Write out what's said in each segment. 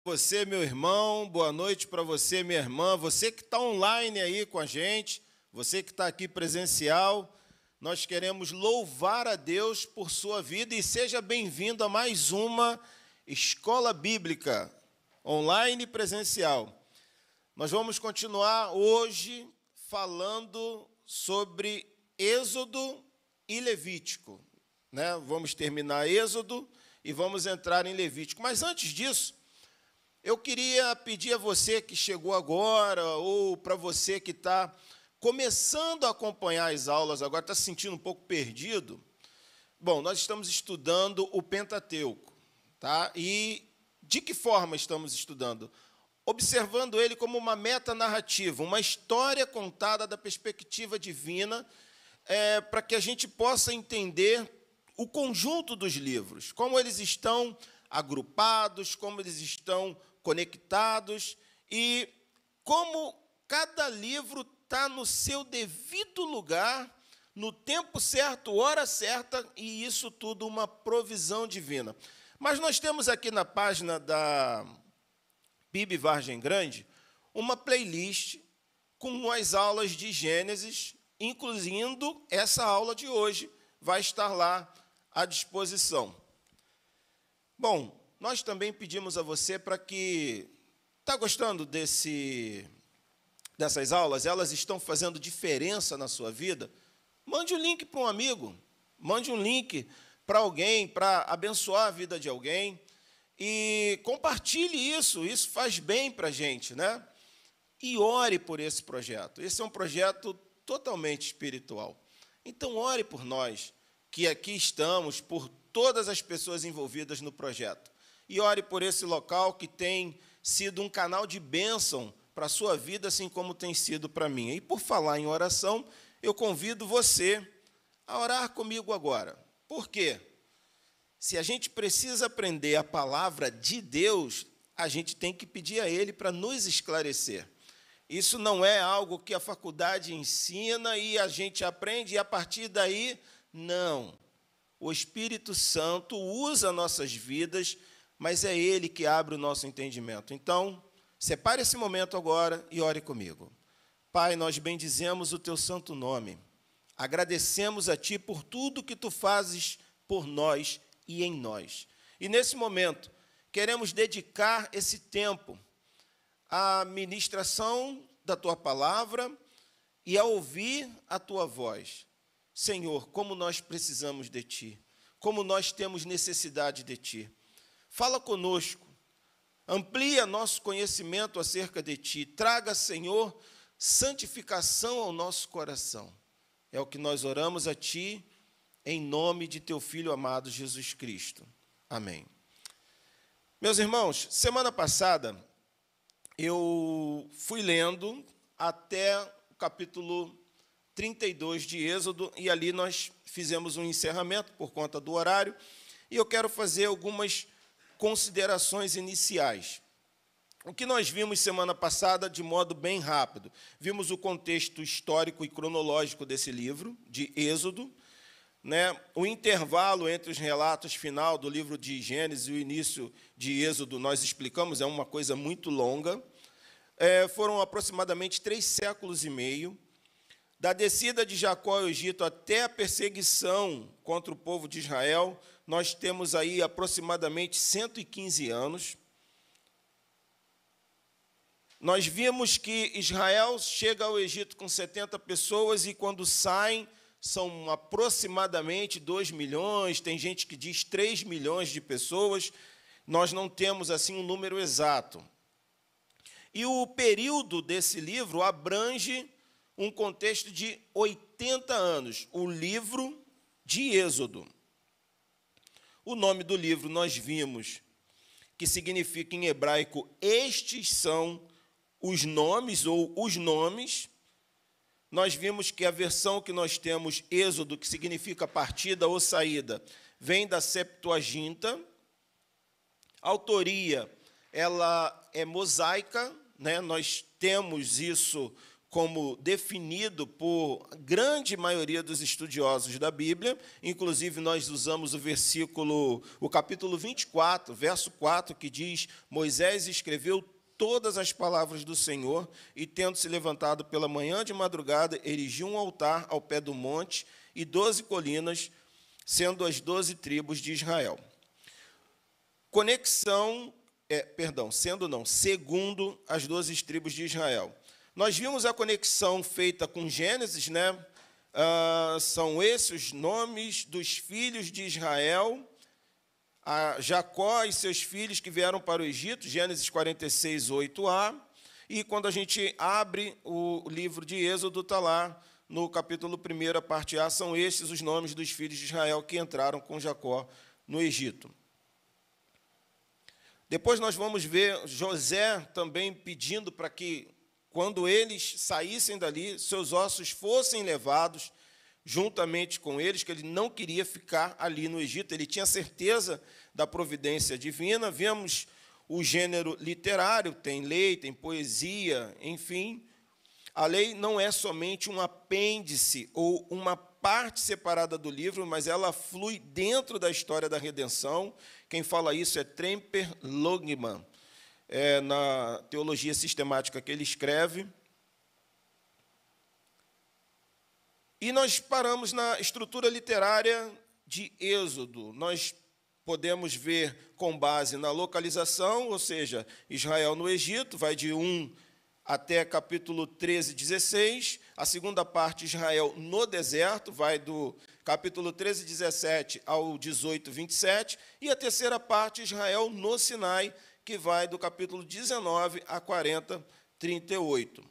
Você, meu irmão, boa noite para você, minha irmã, você que está online aí com a gente, você que está aqui presencial, nós queremos louvar a Deus por sua vida e seja bem-vindo a mais uma Escola Bíblica, online e presencial. Nós vamos continuar hoje falando sobre Êxodo e Levítico, né? Vamos terminar Êxodo e vamos entrar em Levítico, mas antes disso, eu queria pedir a você que chegou agora, ou para você que está começando a acompanhar as aulas, agora está se sentindo um pouco perdido. Bom, nós estamos estudando o Pentateuco, tá? E de que forma estamos estudando? Observando ele como uma metanarrativa, uma história contada da perspectiva divina, para que a gente possa entender o conjunto dos livros, como eles estão agrupados, como eles estão conectados e como cada livro está no seu devido lugar, no tempo certo, hora certa, e isso tudo uma provisão divina. Mas nós temos aqui na página da PIB Vargem Grande uma playlist com as aulas de Gênesis, incluindo essa aula de hoje, vai estar lá à disposição. Bom, nós também pedimos a você para que... Está gostando dessas aulas? Elas estão fazendo diferença na sua vida? Mande um link para um amigo, mande um link para alguém, para abençoar a vida de alguém, e compartilhe isso faz bem para a gente, né? E ore por esse projeto. Esse é um projeto totalmente espiritual. Então, ore por nós, que aqui estamos, por todas as pessoas envolvidas no projeto. E ore por esse local que tem sido um canal de bênção para a sua vida, assim como tem sido para mim. E por falar em oração, eu convido você a orar comigo agora. Por quê? Se a gente precisa aprender a palavra de Deus, a gente tem que pedir a Ele para nos esclarecer. Isso não é algo que a faculdade ensina e a gente aprende e a partir daí, não. O Espírito Santo usa nossas vidas, mas é Ele que abre o nosso entendimento. Então, separe esse momento agora e ore comigo. Pai, nós bendizemos o Teu santo nome. Agradecemos a Ti por tudo que Tu fazes por nós e em nós. E, nesse momento, queremos dedicar esse tempo à ministração da Tua palavra e a ouvir a Tua voz. Senhor, como nós precisamos de Ti, como nós temos necessidade de Ti. Fala conosco, amplia nosso conhecimento acerca de Ti, traga, Senhor, santificação ao nosso coração. É o que nós oramos a Ti, em nome de Teu Filho amado, Jesus Cristo. Amém. Meus irmãos, semana passada, eu fui lendo até o capítulo 32 de Êxodo, e ali nós fizemos um encerramento por conta do horário, e eu quero fazer algumas considerações iniciais. O que nós vimos semana passada, de modo bem rápido, vimos o contexto histórico e cronológico desse livro, de Êxodo, né? O intervalo entre os relatos final do livro de Gênesis e o início de Êxodo, nós explicamos, é uma coisa muito longa, foram aproximadamente 3 séculos e meio, da descida de Jacó ao Egito até a perseguição contra o povo de Israel, nós temos aí aproximadamente 115 anos. Nós vimos que Israel chega ao Egito com 70 pessoas e quando saem são aproximadamente 2 milhões, tem gente que diz 3 milhões de pessoas, nós não temos assim um número exato. E o período desse livro abrange um contexto de 80 anos, o livro de Êxodo. O nome do livro nós vimos, que significa em hebraico, estes são os nomes, ou os nomes. Nós vimos que a versão que nós temos, Êxodo, que significa partida ou saída, vem da Septuaginta. A autoria, ela é mosaica, né? Nós temos isso como definido por grande maioria dos estudiosos da Bíblia. Inclusive, nós usamos o capítulo 24, verso 4, que diz: Moisés escreveu todas as palavras do Senhor, e, tendo se levantado pela manhã de madrugada, erigiu um altar ao pé do monte e 12 colinas, sendo as 12 tribos de Israel. Segundo as 12 tribos de Israel. Nós vimos a conexão feita com Gênesis, né? São esses os nomes dos filhos de Israel, a Jacó e seus filhos que vieram para o Egito, Gênesis 46, 8a. E quando a gente abre o livro de Êxodo, está lá no capítulo 1, a parte A, são estes os nomes dos filhos de Israel que entraram com Jacó no Egito. Depois nós vamos ver José também pedindo para que, quando eles saíssem dali, seus ossos fossem levados juntamente com eles, que ele não queria ficar ali no Egito, ele tinha certeza da providência divina. Vemos o gênero literário, tem lei, tem poesia, enfim. A lei não é somente um apêndice ou uma parte separada do livro, mas ela flui dentro da história da redenção. Quem fala isso é Tremper Longman, na teologia sistemática que ele escreve. E nós paramos na estrutura literária de Êxodo. Nós podemos ver com base na localização, ou seja, Israel no Egito, vai de 1 até capítulo 13, 16. A segunda parte, Israel no deserto, vai do capítulo 13, 17 ao 18, 27. E a terceira parte, Israel no Sinai, que vai do capítulo 19 a 40, 38.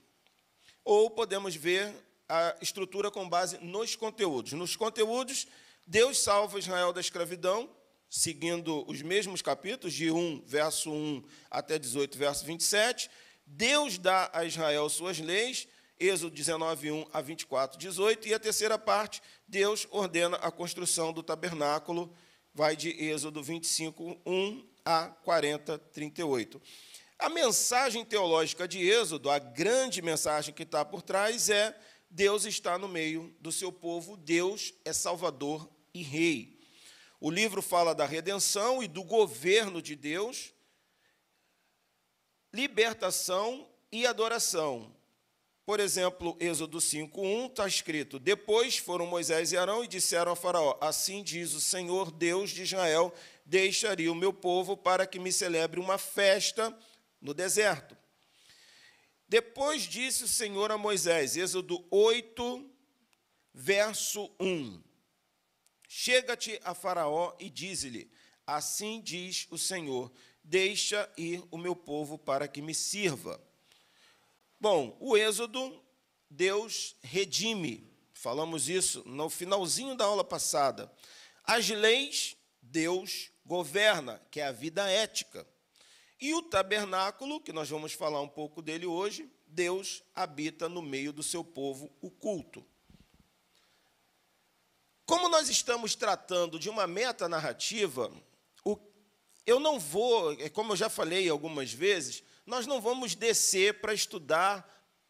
Ou podemos ver a estrutura com base nos conteúdos. Nos conteúdos, Deus salva Israel da escravidão, seguindo os mesmos capítulos, de 1, verso 1 até 18, verso 27. Deus dá a Israel suas leis, Êxodo 19, 1 a 24, 18. E a terceira parte, Deus ordena a construção do tabernáculo, vai de Êxodo 25, 1 a 40, 38. A mensagem teológica de Êxodo, a grande mensagem que está por trás é: Deus está no meio do seu povo, Deus é Salvador e Rei. O livro fala da redenção e do governo de Deus, libertação e adoração. Por exemplo, Êxodo 5:1 está escrito: Depois foram Moisés e Arão e disseram a Faraó: Assim diz o Senhor, Deus de Israel, deixaria o meu povo para que me celebre uma festa no deserto. Depois disse o Senhor a Moisés, Êxodo 8, verso 1, Chega-te a Faraó e dize-lhe: Assim diz o Senhor, deixa ir o meu povo para que me sirva. Bom, o Êxodo, Deus redime. Falamos isso no finalzinho da aula passada. As leis, Deus governa, que é a vida ética. E o tabernáculo, que nós vamos falar um pouco dele hoje, Deus habita no meio do seu povo, o culto. Como nós estamos tratando de uma metanarrativa, eu não vou, como eu já falei algumas vezes, nós não vamos descer para estudar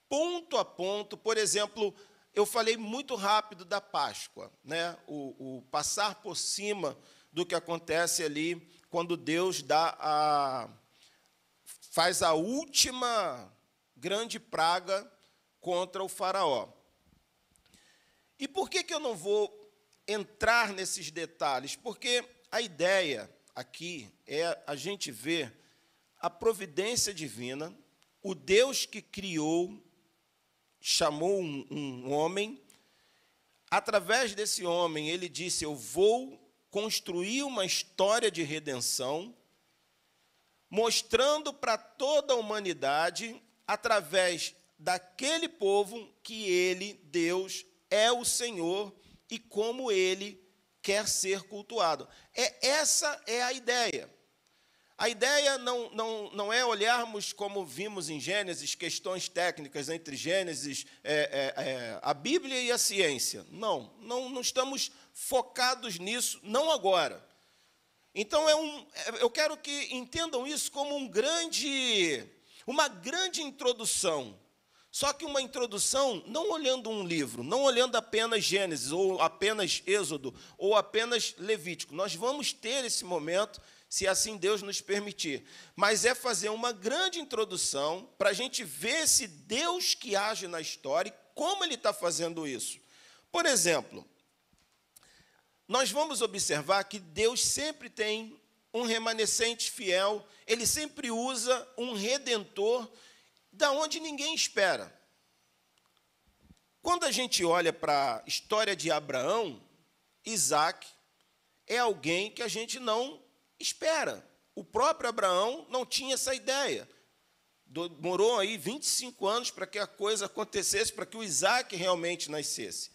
ponto a ponto. Por exemplo, eu falei muito rápido da Páscoa, né? O passar por cima do que acontece ali quando Deus faz a última grande praga contra o faraó. E por que eu não vou entrar nesses detalhes? Porque a ideia aqui é a gente ver a providência divina, o Deus que criou, chamou um homem, através desse homem ele disse: eu vou construir uma história de redenção, mostrando para toda a humanidade, através daquele povo, que ele, Deus, é o Senhor e como ele quer ser cultuado. Essa é a ideia. A ideia não é olharmos, como vimos em Gênesis, questões técnicas entre Gênesis, a Bíblia e a ciência. Não estamos focados nisso, não agora. Então, eu quero que entendam isso como uma grande introdução Só que uma introdução, não olhando um livro, não olhando apenas Gênesis, ou apenas Êxodo, ou apenas Levítico. Nós vamos ter esse momento, se assim Deus nos permitir. Mas é fazer uma grande introdução para a gente ver esse Deus que age na história e como Ele está fazendo isso. Por exemplo, nós vamos observar que Deus sempre tem um remanescente fiel, Ele sempre usa um redentor da onde ninguém espera. Quando a gente olha para a história de Abraão, Isaac é alguém que a gente não espera. O próprio Abraão não tinha essa ideia. Demorou aí 25 anos para que a coisa acontecesse, para que o Isaac realmente nascesse.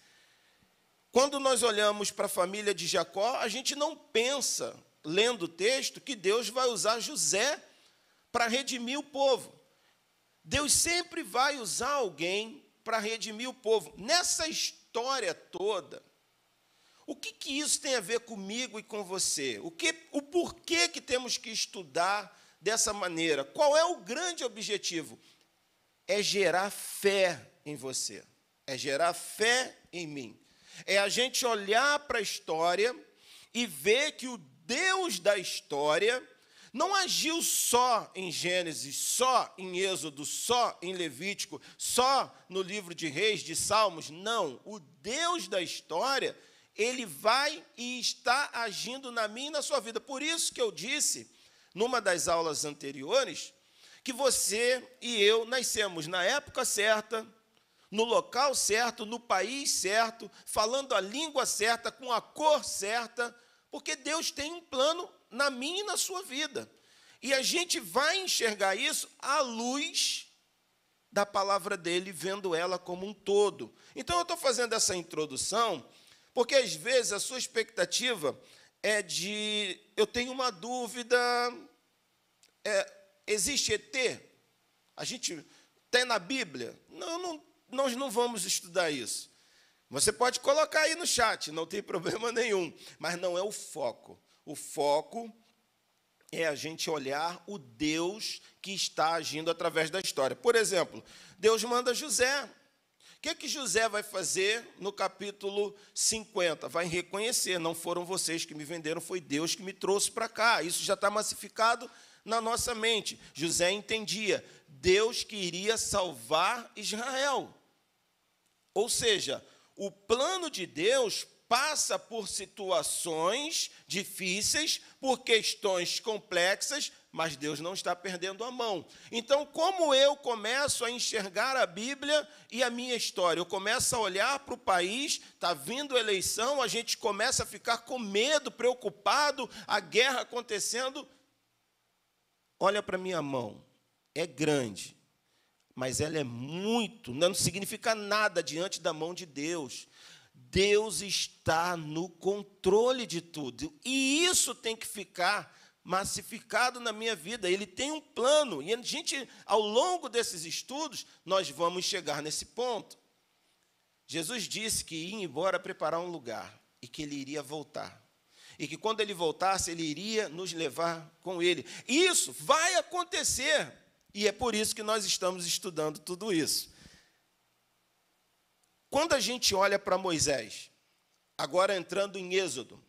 Quando nós olhamos para a família de Jacó, a gente não pensa, lendo o texto, que Deus vai usar José para redimir o povo. Deus sempre vai usar alguém para redimir o povo. Nessa história toda, o que isso tem a ver comigo e com você? O porquê que temos que estudar dessa maneira? Qual é o grande objetivo? É gerar fé em você. É gerar fé em mim. É a gente olhar para a história e ver que o Deus da história não agiu só em Gênesis, só em Êxodo, só em Levítico, só no livro de Reis, de Salmos. Não, o Deus da história, Ele vai e está agindo na minha e na sua vida. Por isso que eu disse, numa das aulas anteriores, que você e eu nascemos na época certa, no local certo, no país certo, falando a língua certa, com a cor certa, porque Deus tem um plano na minha e na sua vida. E a gente vai enxergar isso à luz da palavra dele, vendo ela como um todo. Então, eu estou fazendo essa introdução, porque às vezes a sua expectativa é de, eu tenho uma dúvida, existe ET? A gente tem na Bíblia? Nós não vamos estudar isso. Você pode colocar aí no chat, não tem problema nenhum, mas não é o foco. O foco é a gente olhar o Deus que está agindo através da história. Por exemplo, Deus manda José. O que José vai fazer no capítulo 50? Vai reconhecer, não foram vocês que me venderam, foi Deus que me trouxe para cá. Isso já está massificado na nossa mente. José entendia, Deus queria salvar Israel. Ou seja, o plano de Deus passa por situações difíceis, por questões complexas, mas Deus não está perdendo a mão. Então, como eu começo a enxergar a Bíblia e a minha história? Eu começo a olhar para o país, está vindo eleição, a gente começa a ficar com medo, preocupado, a guerra acontecendo. Olha para a minha mão, é grande, mas ela é muito, não significa nada diante da mão de Deus. Deus está no controle de tudo, e isso tem que ficar massificado na minha vida. Ele tem um plano, e a gente, ao longo desses estudos, nós vamos chegar nesse ponto. Jesus disse que ia embora preparar um lugar, e que ele iria voltar, e que quando ele voltasse, ele iria nos levar com ele. Isso vai acontecer, e é por isso que nós estamos estudando tudo isso. Quando a gente olha para Moisés, agora entrando em Êxodo,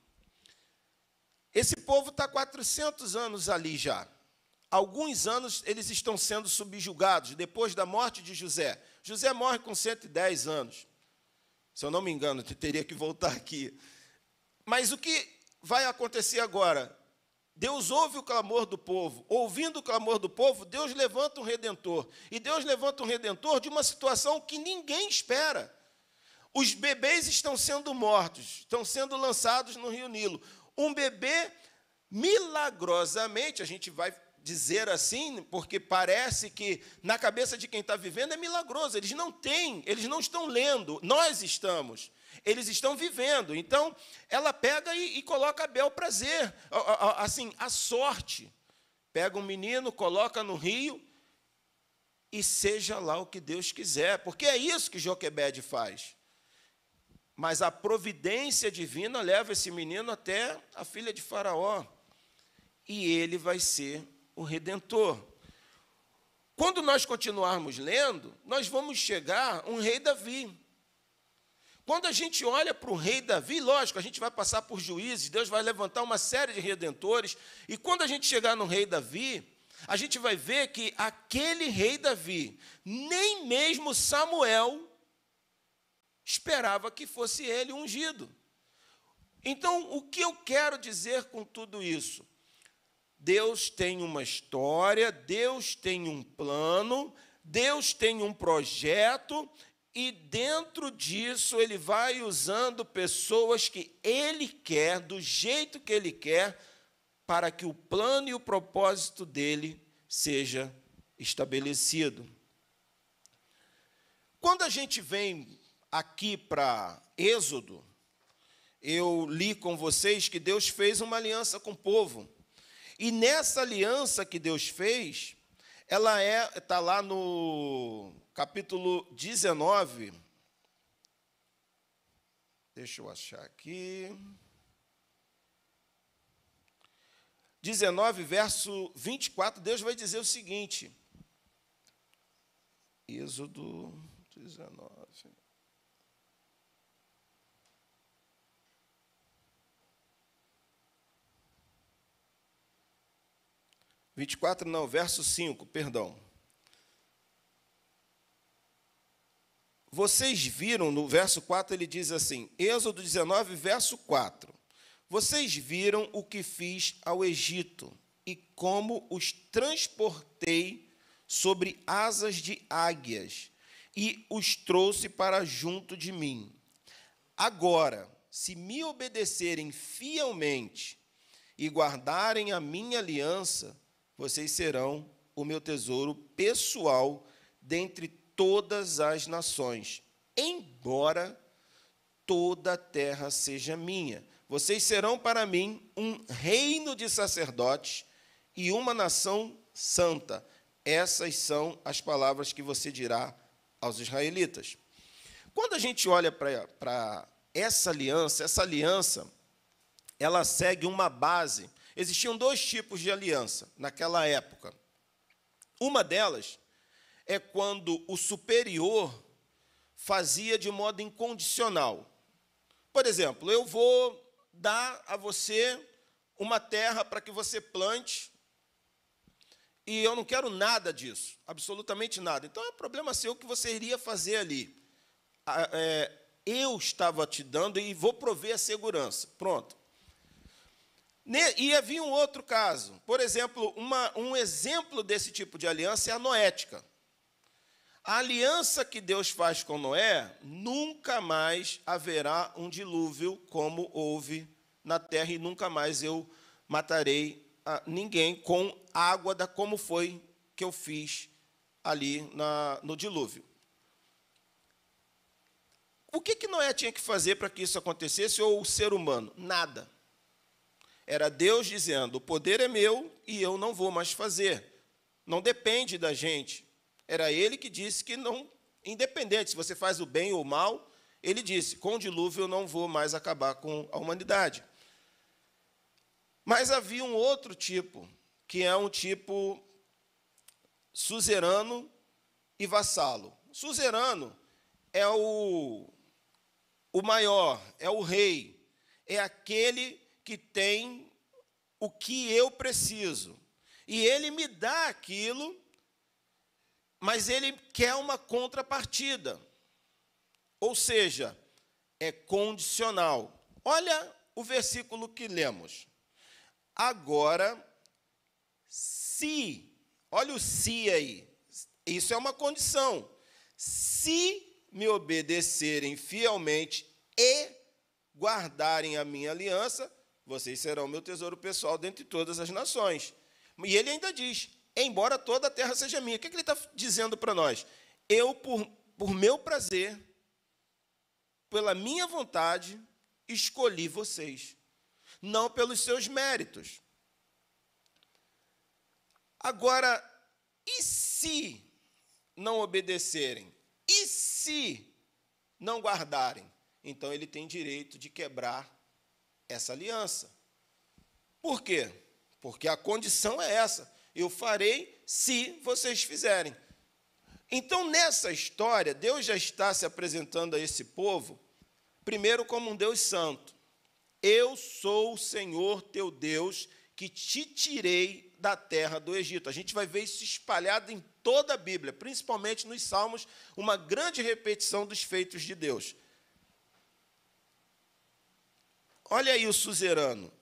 esse povo está 400 anos ali já. Alguns anos eles estão sendo subjugados, depois da morte de José. José morre com 110 anos. Se eu não me engano, eu teria que voltar aqui. Mas o que vai acontecer agora? Deus ouve o clamor do povo. Ouvindo o clamor do povo, Deus levanta um redentor. E Deus levanta um redentor de uma situação que ninguém espera. Os bebês estão sendo mortos, estão sendo lançados no Rio Nilo. Um bebê, milagrosamente, a gente vai dizer assim, porque parece que na cabeça de quem está vivendo é milagroso. Eles não têm, eles não estão lendo, nós estamos. Eles estão vivendo. Então, ela pega e coloca a bel prazer, assim, a sorte. Pega um menino, coloca no rio e seja lá o que Deus quiser, porque é isso que Joquebede faz. Mas a providência divina leva esse menino até a filha de Faraó. E ele vai ser o Redentor. Quando nós continuarmos lendo, nós vamos chegar a um rei Davi. Quando a gente olha para o rei Davi, lógico, a gente vai passar por juízes, Deus vai levantar uma série de redentores, e quando a gente chegar no rei Davi, a gente vai ver que aquele rei Davi, nem mesmo Samuel esperava que fosse ele ungido. Então, o que eu quero dizer com tudo isso? Deus tem uma história, Deus tem um plano, Deus tem um projeto, e dentro disso Ele vai usando pessoas que Ele quer, do jeito que Ele quer, para que o plano e o propósito dEle seja estabelecido. Quando a gente vem aqui para Êxodo, eu li com vocês que Deus fez uma aliança com o povo. E nessa aliança que Deus fez, ela está lá no capítulo 19. Deixa eu achar aqui. 19, verso 24, Deus vai dizer o seguinte. Êxodo 19. 24 não, verso 5, perdão. Vocês viram, no verso 4 ele diz assim, Êxodo 19, verso 4. Vocês viram o que fiz ao Egito e como os transportei sobre asas de águias e os trouxe para junto de mim. Agora, se me obedecerem fielmente e guardarem a minha aliança, vocês serão o meu tesouro pessoal dentre todas as nações, embora toda a terra seja minha. Vocês serão para mim um reino de sacerdotes e uma nação santa. Essas são as palavras que você dirá aos israelitas. Quando a gente olha para essa aliança, ela segue uma base. Existiam dois tipos de aliança naquela época. Uma delas é quando o superior fazia de modo incondicional. Por exemplo, eu vou dar a você uma terra para que você plante e eu não quero nada disso, absolutamente nada. Então, é problema seu o que você iria fazer ali. Eu estava te dando e vou prover a segurança. Pronto. E havia um outro caso. Por exemplo, um exemplo desse tipo de aliança é a noética. A aliança que Deus faz com Noé, nunca mais haverá um dilúvio como houve na terra, e nunca mais eu matarei ninguém com água como foi que eu fiz ali no dilúvio. O que Noé tinha que fazer para que isso acontecesse, ou o ser humano? Nada. Era Deus dizendo, o poder é meu e eu não vou mais fazer. Não depende da gente. Era Ele que disse que não, independente se você faz o bem ou o mal, Ele disse, com o dilúvio eu não vou mais acabar com a humanidade. Mas havia um outro tipo, que é um tipo suzerano e vassalo. Suzerano é o maior, é o rei, é aquele que tem o que eu preciso. E ele me dá aquilo, mas ele quer uma contrapartida. Ou seja, é condicional. Olha o versículo que lemos. Agora, se, olha o se aí, isso é uma condição. Se me obedecerem fielmente e guardarem a minha aliança, vocês serão meu tesouro pessoal dentre todas as nações. E ele ainda diz, embora toda a terra seja minha. O que ele está dizendo para nós? Eu, por meu prazer, pela minha vontade, escolhi vocês, não pelos seus méritos. Agora, e se não obedecerem? E se não guardarem? Então, ele tem direito de quebrar essa aliança. Por quê? Porque a condição é essa. Eu farei se vocês fizerem. Então, nessa história, Deus já está se apresentando a esse povo, primeiro como um Deus santo. Eu sou o Senhor teu Deus, que te tirei da terra do Egito. A gente vai ver isso espalhado em toda a Bíblia, principalmente nos Salmos, uma grande repetição dos feitos de Deus. Olha aí o suzerano.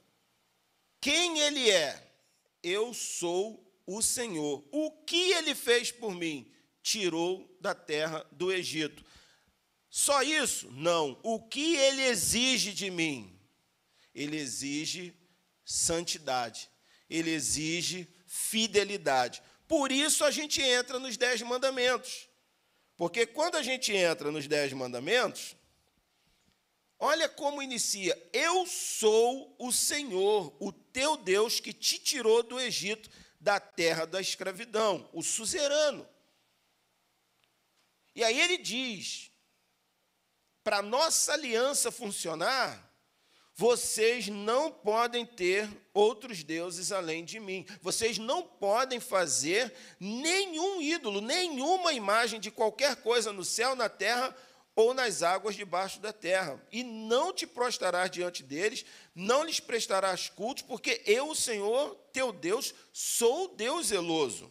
Quem ele é? Eu sou o Senhor. O que ele fez por mim? Tirou da terra do Egito. Só isso? Não. O que ele exige de mim? Ele exige santidade. Ele exige fidelidade. Por isso a gente entra nos 10 mandamentos. Porque quando a gente entra nos 10 mandamentos, olha como inicia. Eu sou o Senhor, o teu Deus, que te tirou do Egito, da terra da escravidão, o suzerano. E aí ele diz, para a nossa aliança funcionar, vocês não podem ter outros deuses além de mim. Vocês não podem fazer nenhum ídolo, nenhuma imagem de qualquer coisa no céu, na terra ou nas águas debaixo da terra. E não te prostrarás diante deles, não lhes prestarás cultos, porque eu, o Senhor, teu Deus, sou Deus zeloso.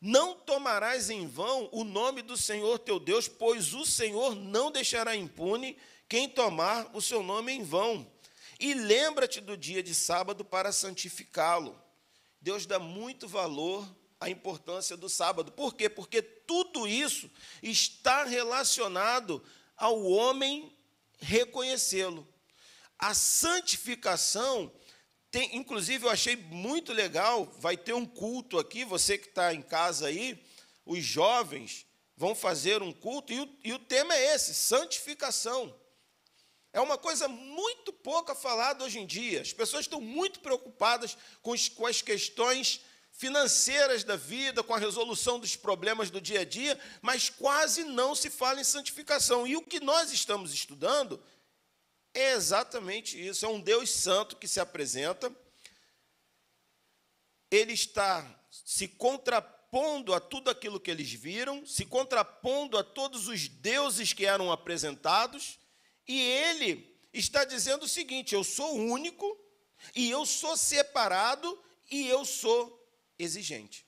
Não tomarás em vão o nome do Senhor teu Deus, pois o Senhor não deixará impune quem tomar o seu nome em vão. E lembra-te do dia de sábado para santificá-lo. Deus dá muito valor à importância do sábado. Por quê? Porque tudo isso está relacionado ao homem reconhecê-lo. A santificação tem, inclusive, eu achei muito legal, vai ter um culto aqui, você que está em casa aí, os jovens vão fazer um culto, e o tema é esse, santificação. É uma coisa muito pouco falada hoje em dia. As pessoas estão muito preocupadas com as questões financeiras da vida, com a resolução dos problemas do dia a dia, mas quase não se fala em santificação. E o que nós estamos estudando é exatamente isso. É um Deus santo que se apresenta. Ele está se contrapondo a tudo aquilo que eles viram, se contrapondo a todos os deuses que eram apresentados, e ele está dizendo o seguinte: eu sou único, e eu sou separado, e eu sou exigente.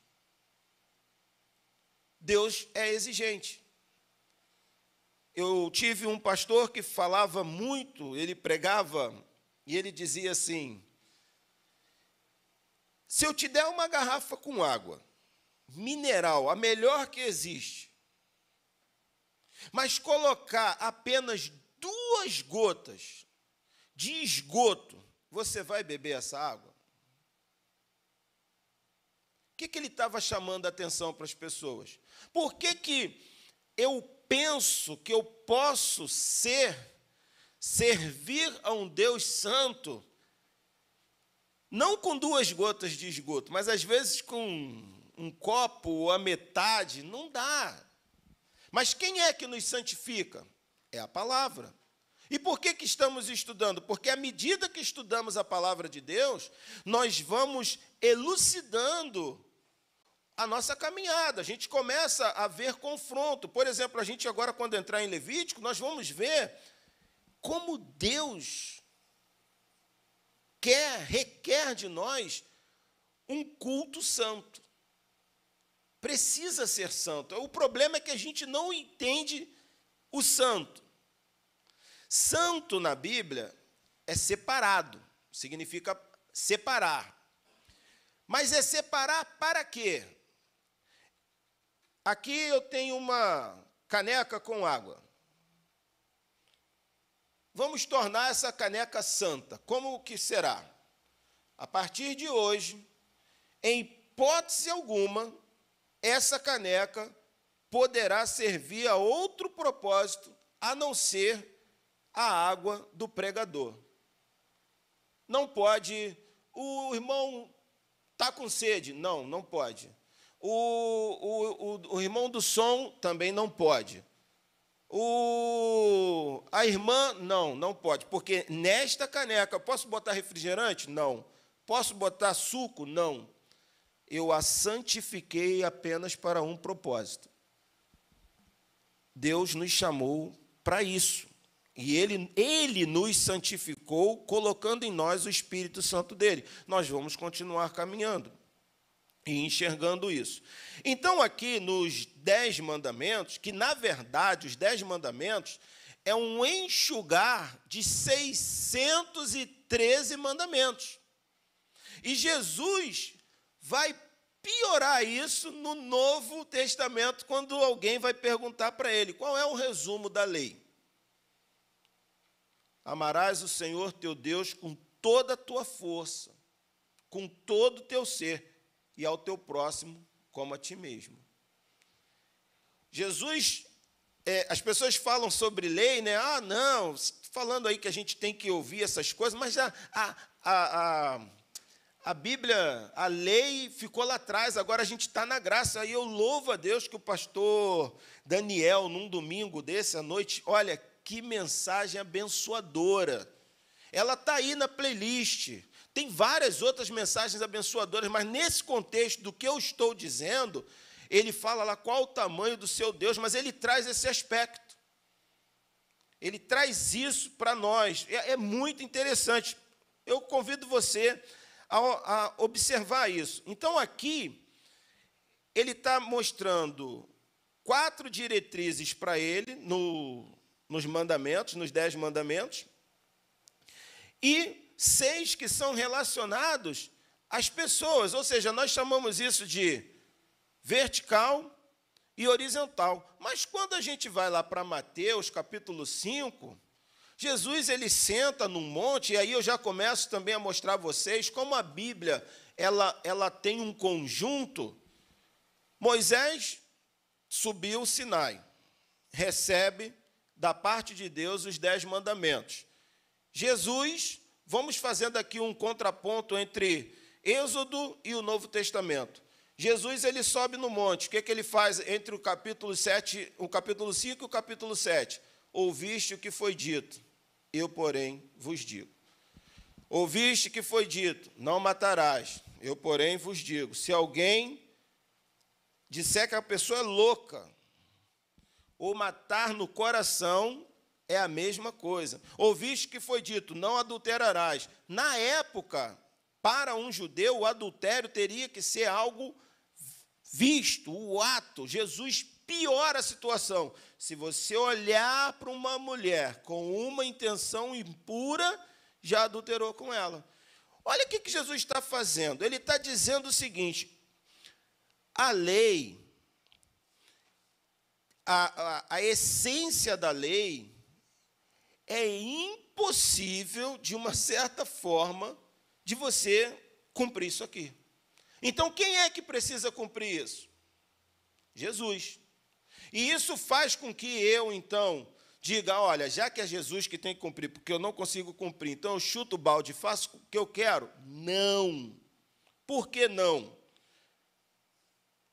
Deus é exigente. Eu tive um pastor que falava muito, ele pregava, e ele dizia assim: se eu te der uma garrafa com água, mineral, a melhor que existe, mas colocar apenas 2 gotas de esgoto, você vai beber essa água? O que ele estava chamando a atenção para as pessoas? Por que eu penso que eu posso servir a um Deus santo, não com 2 gotas de esgoto, mas às vezes com um copo ou a metade? Não dá. Mas quem é que nos santifica? É a palavra. E por que estamos estudando? Porque à medida que estudamos a palavra de Deus, nós vamos elucidando a nossa caminhada. A gente começa a ver confronto. Por exemplo, a gente agora, quando entrar em Levítico, nós vamos ver como Deus requer de nós um culto santo. Precisa ser santo. O problema é que a gente não entende o santo. Santo na Bíblia é separado, significa separar. Mas é separar para quê? Aqui eu tenho uma caneca com água. Vamos tornar essa caneca santa. Como que será? A partir de hoje, em hipótese alguma, essa caneca poderá servir a outro propósito, a não ser a água do pregador. Não pode. O irmão está com sede? Não, não pode. O irmão do som também não pode. A irmã, não pode. Porque nesta caneca, posso botar refrigerante? Não, Posso botar suco? Não. Eu a santifiquei apenas para um propósito. Deus nos chamou para isso. E Ele nos santificou, colocando em nós o Espírito Santo dele. Nós vamos continuar caminhando e enxergando isso. Então, aqui nos 10 mandamentos, que na verdade os 10 mandamentos é um enxugar de 613 mandamentos. E Jesus vai piorar isso no Novo Testamento, quando alguém vai perguntar para ele, qual é o resumo da lei? Amarás o Senhor teu Deus com toda a tua força, com todo o teu ser, e ao teu próximo como a ti mesmo. Jesus, as pessoas falam sobre lei, né? Ah, não, falando aí que a gente tem que ouvir essas coisas, mas a Bíblia, a lei ficou lá atrás, agora a gente está na graça. E eu louvo a Deus que o pastor Daniel, num domingo desse, à noite, olha, que mensagem abençoadora. Ela está aí na playlist. Tem várias outras mensagens abençoadoras, mas nesse contexto do que eu estou dizendo, ele fala lá qual o tamanho do seu Deus, mas ele traz esse aspecto. Ele traz isso para nós. É muito interessante. Eu convido você a observar isso. Então, aqui, ele está mostrando 4 diretrizes para ele nos mandamentos, nos 10 mandamentos, e 6 que são relacionados às pessoas, ou seja, nós chamamos isso de vertical e horizontal. Mas quando a gente vai lá para Mateus, capítulo 5, Jesus ele senta num monte, e aí eu já começo também a mostrar a vocês como a Bíblia ela tem um conjunto. Moisés subiu o Sinai, recebe da parte de Deus os 10 mandamentos. Jesus, vamos fazendo aqui um contraponto entre Êxodo e o Novo Testamento. Jesus ele sobe no monte. O que ele faz entre o capítulo 7, o capítulo 5 e o capítulo 7? Ouviste o que foi dito, eu, porém, vos digo. Ouviste que foi dito, não matarás, eu, porém, vos digo. Se alguém disser que a pessoa é louca, ou matar no coração, é a mesma coisa. Ouviste que foi dito, não adulterarás. Na época, para um judeu, o adultério teria que ser algo visto, o ato. Jesus piora a situação. Se você olhar para uma mulher com uma intenção impura, já adulterou com ela. Olha o que Jesus está fazendo. Ele está dizendo o seguinte, a lei, a essência da lei, é impossível, de uma certa forma, de você cumprir isso aqui. Então, quem é que precisa cumprir isso? Jesus. E isso faz com que eu, então, diga, olha, já que é Jesus que tem que cumprir, porque eu não consigo cumprir, então eu chuto o balde e faço o que eu quero? Não. Por que não?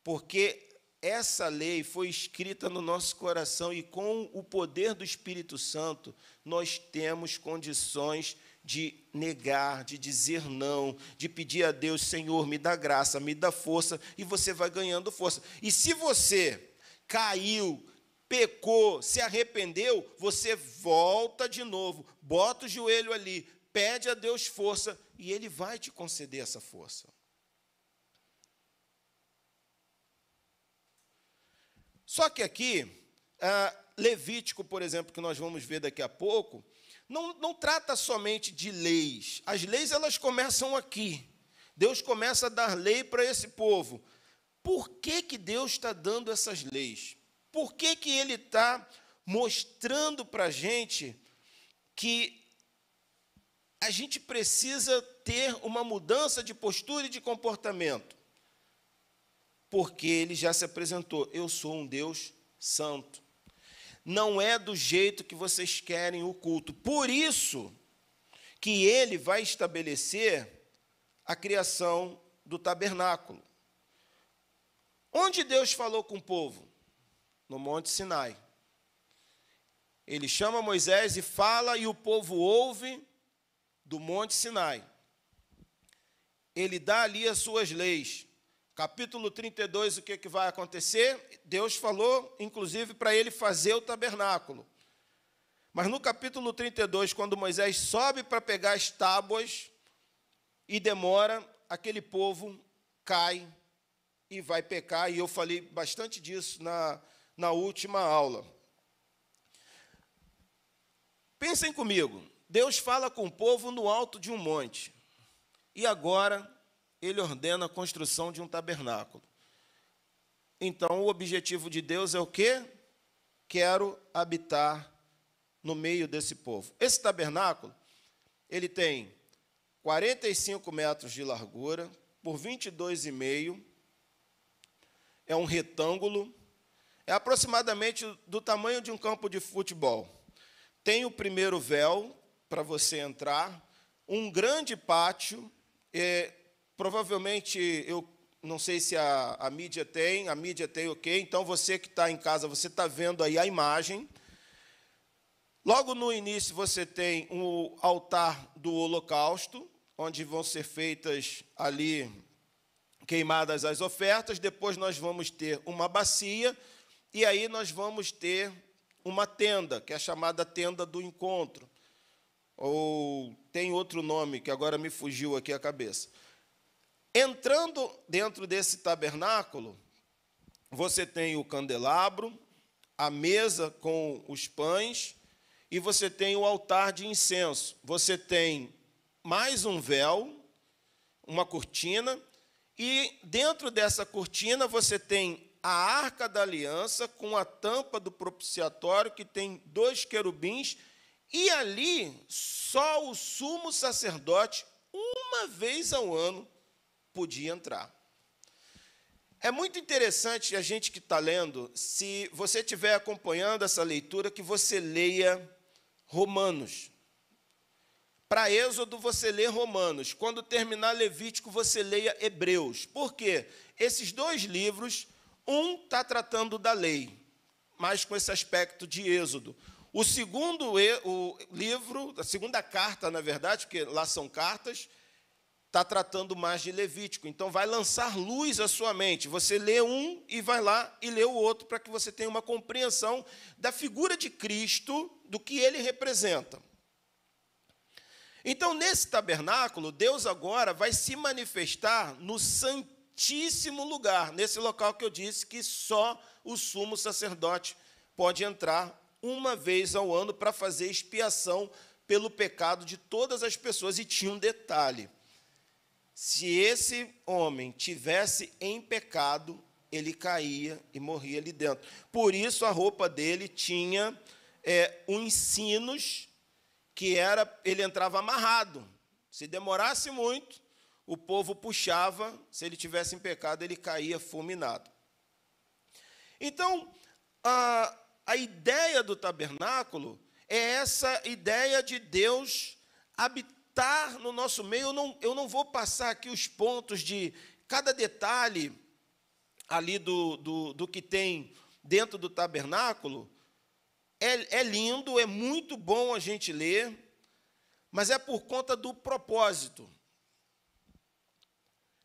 Porque essa lei foi escrita no nosso coração e com o poder do Espírito Santo, nós temos condições de negar, de dizer não, de pedir a Deus, Senhor, me dá graça, me dá força, e você vai ganhando força. E se você caiu, pecou, se arrependeu, você volta de novo, bota o joelho ali, pede a Deus força, e Ele vai te conceder essa força. Só que aqui, Levítico, por exemplo, que nós vamos ver daqui a pouco, não trata somente de leis. As leis, elas começam aqui. Deus começa a dar lei para esse povo. Por que Deus está dando essas leis? Por que Ele está mostrando para a gente que a gente precisa ter uma mudança de postura e de comportamento? Porque Ele já se apresentou, eu sou um Deus santo. Não é do jeito que vocês querem o culto. Por isso que Ele vai estabelecer a criação do tabernáculo. Onde Deus falou com o povo? No Monte Sinai. Ele chama Moisés e fala, e o povo ouve do Monte Sinai. ele dá ali as suas leis. Capítulo 32, o que vai acontecer? Deus falou, inclusive, para ele fazer o tabernáculo. Mas no capítulo 32, quando Moisés sobe para pegar as tábuas e demora, aquele povo cai e vai pecar, e eu falei bastante disso na última aula. Pensem comigo, Deus fala com o povo no alto de um monte, e agora ele ordena a construção de um tabernáculo. Então, o objetivo de Deus é o quê? Quero habitar no meio desse povo. Esse tabernáculo, ele tem 45 metros de largura, por 22,5, é um retângulo, é aproximadamente do tamanho de um campo de futebol. Tem o primeiro véu para você entrar, um grande pátio, provavelmente, eu não sei se a mídia tem, ok, então você que está em casa, você está vendo aí a imagem. Logo no início você tem o altar do holocausto, onde vão ser feitas ali, queimadas as ofertas, depois nós vamos ter uma bacia, e aí nós vamos ter uma tenda, que é a chamada tenda do encontro, ou tem outro nome, que agora me fugiu aqui a cabeça. Entrando dentro desse tabernáculo, você tem o candelabro, a mesa com os pães, e você tem o altar de incenso. Você tem mais um véu, uma cortina, e dentro dessa cortina você tem a Arca da Aliança com a tampa do propiciatório, que tem 2 querubins, e ali só o sumo sacerdote, uma vez ao ano, podia entrar. É muito interessante a gente que está lendo, se você estiver acompanhando essa leitura, que você leia Romanos. Para Êxodo, você lê Romanos. Quando terminar Levítico, você leia Hebreus. Por quê? Esses 2 livros, um está tratando da lei, mas com esse aspecto de Êxodo. O segundo livro, a segunda carta, na verdade, porque lá são cartas, está tratando mais de Levítico. Então, vai lançar luz à sua mente. Você lê um e vai lá e lê o outro, para que você tenha uma compreensão da figura de Cristo, do que ele representa. Então, nesse tabernáculo, Deus agora vai se manifestar no santíssimo lugar, nesse local que eu disse que só o sumo sacerdote pode entrar uma vez ao ano para fazer expiação pelo pecado de todas as pessoas. E tinha um detalhe: se esse homem tivesse em pecado, ele caía e morria ali dentro. Por isso, a roupa dele tinha uns sinos, que ele entrava amarrado. Se demorasse muito, o povo puxava, se ele tivesse em pecado, ele caía fulminado. Então, a ideia do tabernáculo é essa ideia de Deus habitar no nosso meio. Eu não vou passar aqui os pontos de cada detalhe ali do que tem dentro do tabernáculo. É lindo, é muito bom a gente ler, mas é por conta do propósito.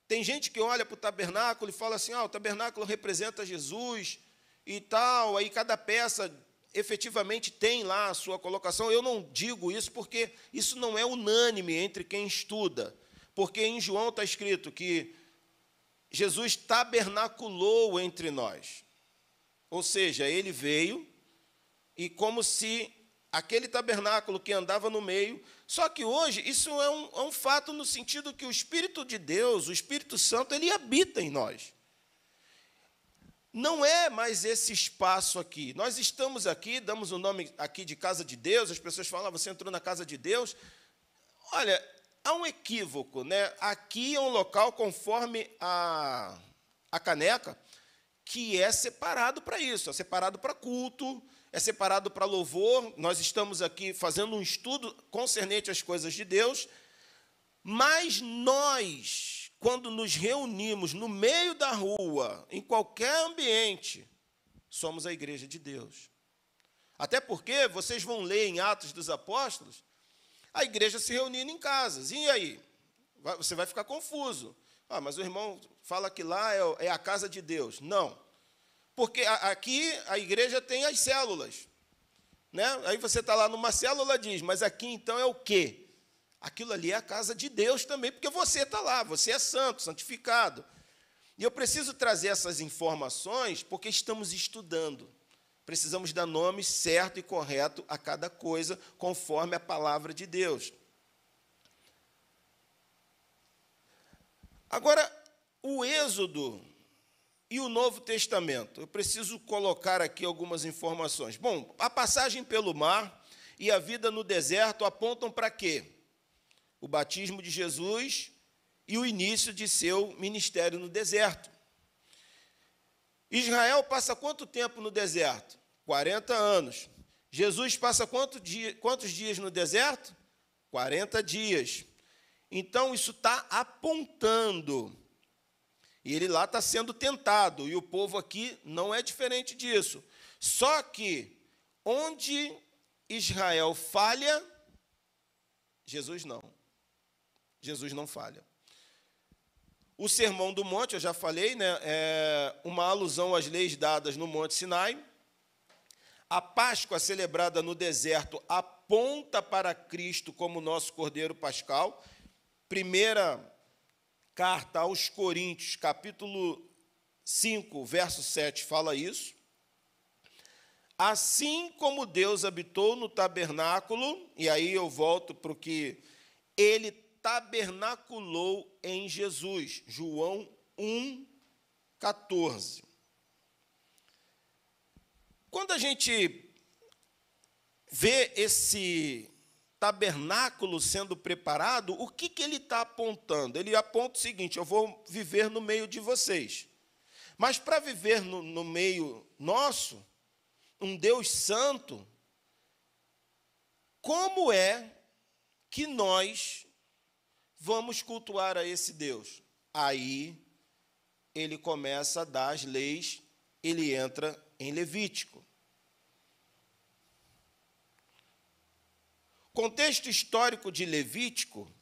Tem gente que olha para o tabernáculo e fala assim: o tabernáculo representa Jesus e tal, aí cada peça efetivamente tem lá a sua colocação. Eu não digo isso porque isso não é unânime entre quem estuda, porque em João está escrito que Jesus tabernaculou entre nós, ou seja, ele veio, e como se aquele tabernáculo que andava no meio. Só que hoje isso é um fato no sentido que o Espírito de Deus, o Espírito Santo, ele habita em nós. Não é mais esse espaço aqui. Nós estamos aqui, damos o nome aqui de casa de Deus, as pessoas falam: você entrou na casa de Deus. Olha, há um equívoco, né? Aqui é um local, conforme a caneca, que é separado para isso, é separado para culto, é separado para louvor. Nós estamos aqui fazendo um estudo concernente às coisas de Deus, mas nós, quando nos reunimos no meio da rua, em qualquer ambiente, somos a igreja de Deus. Até porque vocês vão ler em Atos dos Apóstolos, a igreja se reunindo em casas. E aí? Você vai ficar confuso. Ah, mas o irmão fala que lá é a casa de Deus. Não. Porque aqui a igreja tem as células. Né? Aí você está lá numa célula, diz, mas aqui então é o quê? Aquilo ali é a casa de Deus também, porque você está lá, você é santo, santificado. E eu preciso trazer essas informações porque estamos estudando. Precisamos dar nome certo e correto a cada coisa, conforme a palavra de Deus. Agora, o Êxodo e o Novo Testamento. Eu preciso colocar aqui algumas informações. Bom, a passagem pelo mar e a vida no deserto apontam para quê? O batismo de Jesus e o início de seu ministério no deserto. Israel passa quanto tempo no deserto? 40 anos. Jesus passa quantos dias no deserto? 40 dias. Então, isso está apontando. E ele lá está sendo tentado, e o povo aqui não é diferente disso. Só que, onde Israel falha, Jesus não. Jesus não falha. O Sermão do Monte, eu já falei, né, é uma alusão às leis dadas no Monte Sinai. A Páscoa celebrada no deserto aponta para Cristo como nosso Cordeiro Pascal. Primeira carta aos Coríntios, capítulo 5, verso 7, fala isso. Assim como Deus habitou no tabernáculo, e aí eu volto para o que ele tabernaculou em Jesus, João 1, 14. Quando a gente vê esse tabernáculo sendo preparado, o que ele está apontando? Ele aponta o seguinte: eu vou viver no meio de vocês. Mas para viver no meio nosso, um Deus santo, como é que nós vamos cultuar a esse Deus? Aí ele começa a dar as leis, ele entra em Levítico. Contexto histórico de Levítico,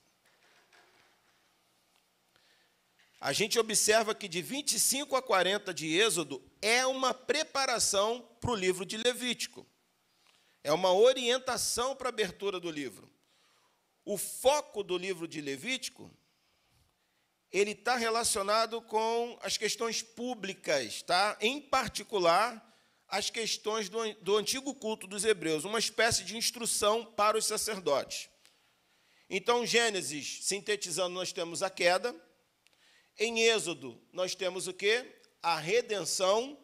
a gente observa que de 25 a 40 de Êxodo é uma preparação para o livro de Levítico. É uma orientação para a abertura do livro. O foco do livro de Levítico, ele está relacionado com as questões públicas, tá? Em particular, as questões do antigo culto dos hebreus, uma espécie de instrução para os sacerdotes. Então, Gênesis, sintetizando, nós temos a queda. Em Êxodo, nós temos o quê? A redenção.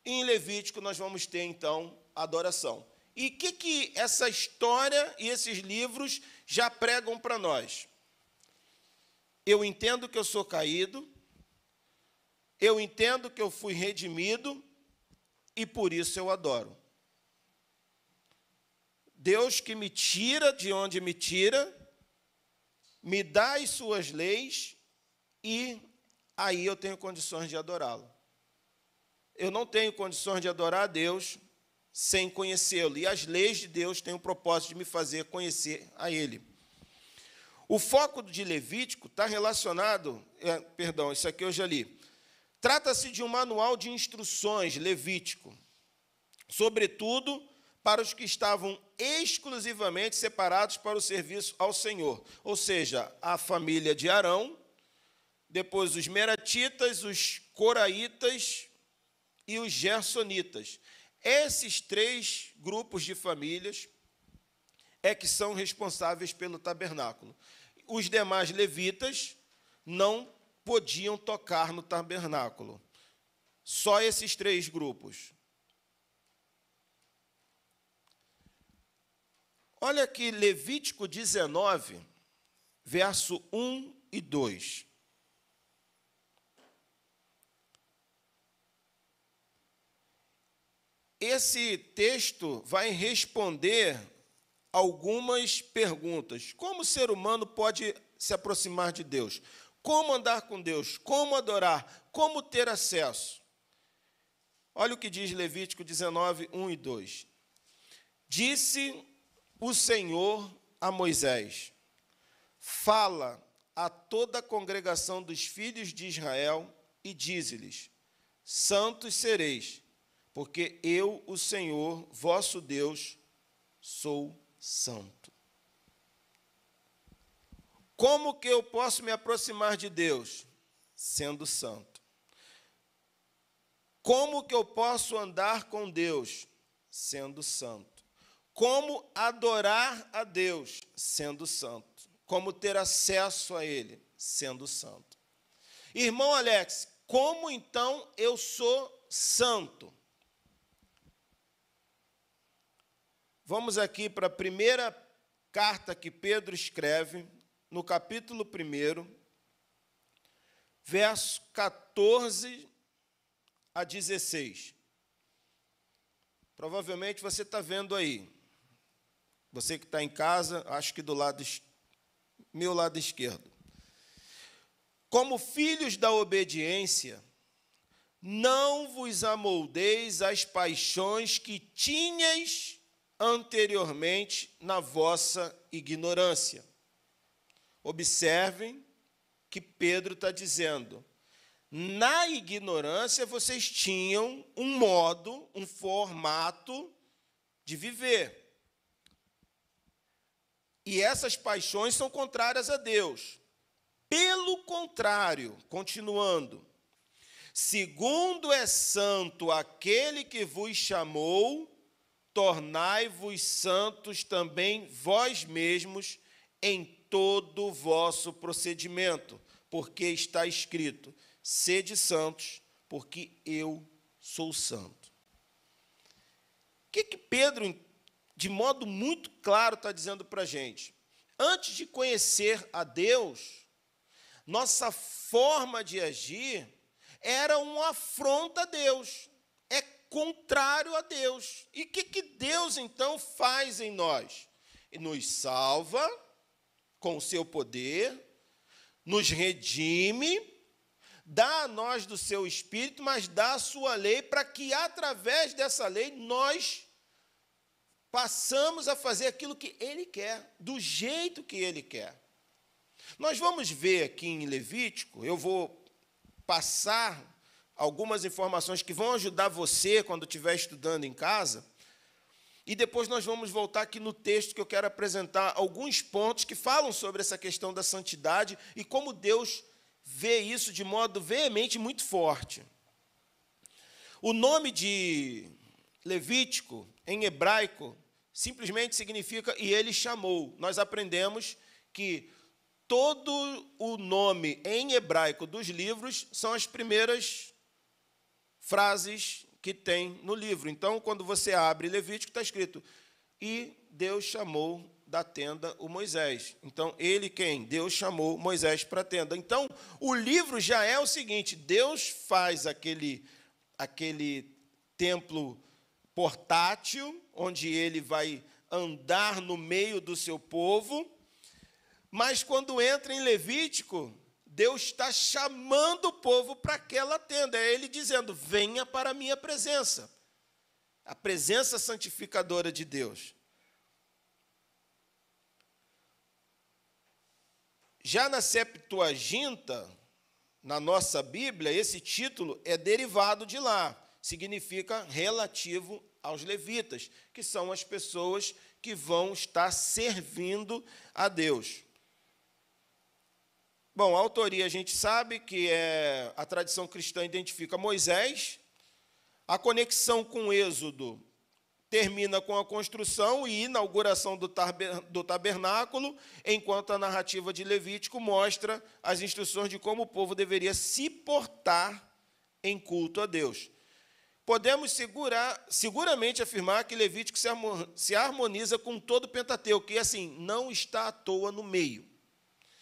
E em Levítico, nós vamos ter, então, a adoração. E o que essa história e esses livros já pregam para nós? Eu entendo que eu sou caído, eu entendo que eu fui redimido, e por isso eu adoro. Deus que me tira de onde me tira, me dá as suas leis, e aí eu tenho condições de adorá-lo. Eu não tenho condições de adorar a Deus sem conhecê-lo, e as leis de Deus têm o propósito de me fazer conhecer a Ele. O foco de Levítico está relacionado, isso aqui eu já li. Trata-se de um manual de instruções levítico, sobretudo para os que estavam exclusivamente separados para o serviço ao Senhor, ou seja, a família de Arão, depois os meratitas, os coraitas e os gersonitas. Esses 3 grupos de famílias é que são responsáveis pelo tabernáculo. Os demais levitas não podiam tocar no tabernáculo. Só esses 3 grupos. Olha aqui, Levítico 19, verso 1 e 2. Esse texto vai responder algumas perguntas. Como o ser humano pode se aproximar de Deus? Como andar com Deus? Como adorar? Como ter acesso? Olha o que diz Levítico 19, 1 e 2. Disse o Senhor a Moisés: fala a toda a congregação dos filhos de Israel e dize-lhes: santos sereis, porque eu, o Senhor, vosso Deus, sou santo. Como que eu posso me aproximar de Deus? Sendo santo. Como que eu posso andar com Deus? Sendo santo. Como adorar a Deus? Sendo santo. Como ter acesso a Ele? Sendo santo. Irmão Alex, como então eu sou santo? Vamos aqui para a primeira carta que Pedro escreve, no capítulo 1, verso 14 a 16. Provavelmente você está vendo aí. Você que está em casa, acho que do lado, meu lado esquerdo. Como filhos da obediência, não vos amoldeis às paixões que tinhais anteriormente na vossa ignorância. Observem que Pedro está dizendo: na ignorância vocês tinham um modo, um formato de viver. E essas paixões são contrárias a Deus. Pelo contrário, continuando, segundo é santo aquele que vos chamou, tornai-vos santos também vós mesmos em todo o vosso procedimento, porque está escrito: sede santos, porque eu sou santo. O que Pedro, de modo muito claro, está dizendo para a gente? Antes de conhecer a Deus, nossa forma de agir era uma afronta a Deus, é contrário a Deus. E o que Deus, então, faz em nós? Ele nos salva com o seu poder, nos redime, dá a nós do seu Espírito, mas dá a sua lei, para que, através dessa lei, nós passamos a fazer aquilo que Ele quer, do jeito que Ele quer. Nós vamos ver aqui em Levítico, eu vou passar algumas informações que vão ajudar você quando estiver estudando em casa, e depois nós vamos voltar aqui no texto que eu quero apresentar alguns pontos que falam sobre essa questão da santidade e como Deus vê isso de modo veemente muito forte. O nome de Levítico, em hebraico, simplesmente significa "e ele chamou". Nós aprendemos que todo o nome em hebraico dos livros são as primeiras frases que tem no livro. Então, quando você abre Levítico, está escrito: e Deus chamou da tenda o Moisés. Então, ele quem? Deus chamou Moisés para a tenda. Então, o livro já é o seguinte: Deus faz aquele templo portátil, onde ele vai andar no meio do seu povo, mas quando entra em Levítico, Deus está chamando o povo para aquela tenda. É Ele dizendo: venha para a minha presença. A presença santificadora de Deus. Já na Septuaginta, na nossa Bíblia, esse título é derivado de lá. Significa relativo aos levitas, que são as pessoas que vão estar servindo a Deus. Bom, a autoria a gente sabe que a tradição cristã identifica Moisés, a conexão com o Êxodo termina com a construção e inauguração do tabernáculo, enquanto a narrativa de Levítico mostra as instruções de como o povo deveria se portar em culto a Deus. Podemos seguramente afirmar que Levítico se harmoniza com todo o Pentateuco, e assim, não está à toa no meio.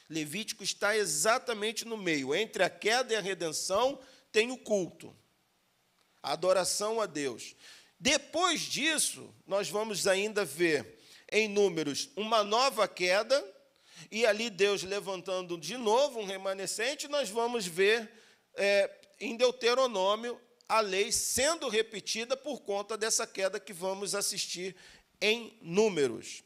Levítico está exatamente no meio. Entre a queda e a redenção tem o culto, a adoração a Deus. Depois disso, nós vamos ainda ver em Números uma nova queda, e ali Deus levantando de novo um remanescente. Nós vamos ver em Deuteronômio a lei sendo repetida por conta dessa queda que vamos assistir em Números.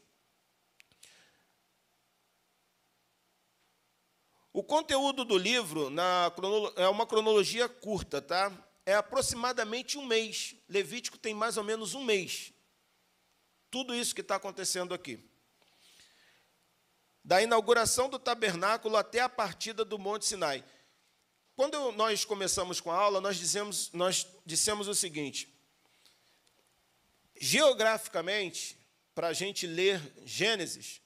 O conteúdo do livro é uma cronologia curta, tá? É aproximadamente um mês. Levítico tem mais ou menos um mês. Tudo isso que está acontecendo aqui. Da inauguração do tabernáculo até a partida do Monte Sinai. Quando nós começamos com a aula, nós dissemos o seguinte: geograficamente, para a gente ler Gênesis,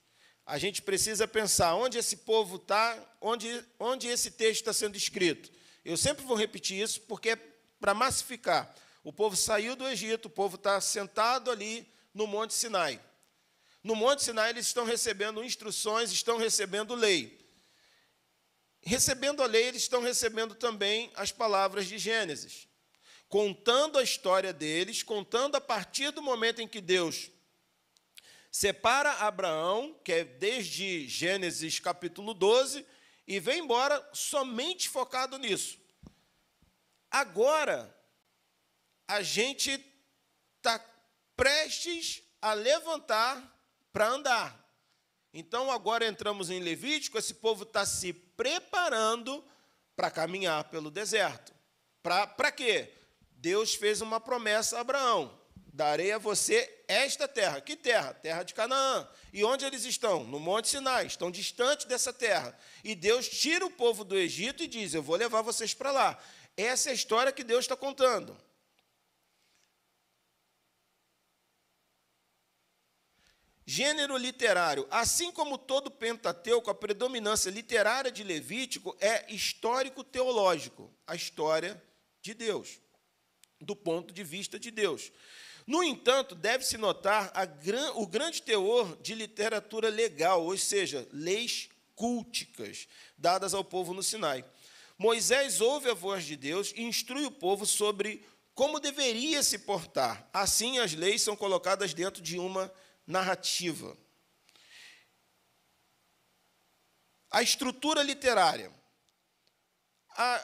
a gente precisa pensar onde esse povo está, onde esse texto está sendo escrito. Eu sempre vou repetir isso, porque é para massificar. O povo saiu do Egito, o povo está sentado ali no Monte Sinai. No Monte Sinai, eles estão recebendo instruções, estão recebendo lei. Recebendo a lei, eles estão recebendo também as palavras de Gênesis, contando a história deles, contando a partir do momento em que Deus separa Abraão, que é desde Gênesis capítulo 12, e vem embora somente focado nisso. Agora, a gente está prestes a levantar para andar. Então, agora entramos em Levítico, esse povo está se preparando para caminhar pelo deserto. Para quê? Deus fez uma promessa a Abraão: darei a você esta terra. Que terra? Terra de Canaã. E onde eles estão? No Monte Sinai. Estão distantes dessa terra. E Deus tira o povo do Egito e diz: eu vou levar vocês para lá. Essa é a história que Deus está contando. Gênero literário. Assim como todo Pentateuco, a predominância literária de Levítico é histórico-teológico, a história de Deus, do ponto de vista de Deus. No entanto, deve-se notar o grande teor de literatura legal, ou seja, leis culticas, dadas ao povo no Sinai. Moisés ouve a voz de Deus e instrui o povo sobre como deveria se portar. Assim, as leis são colocadas dentro de uma narrativa. A estrutura literária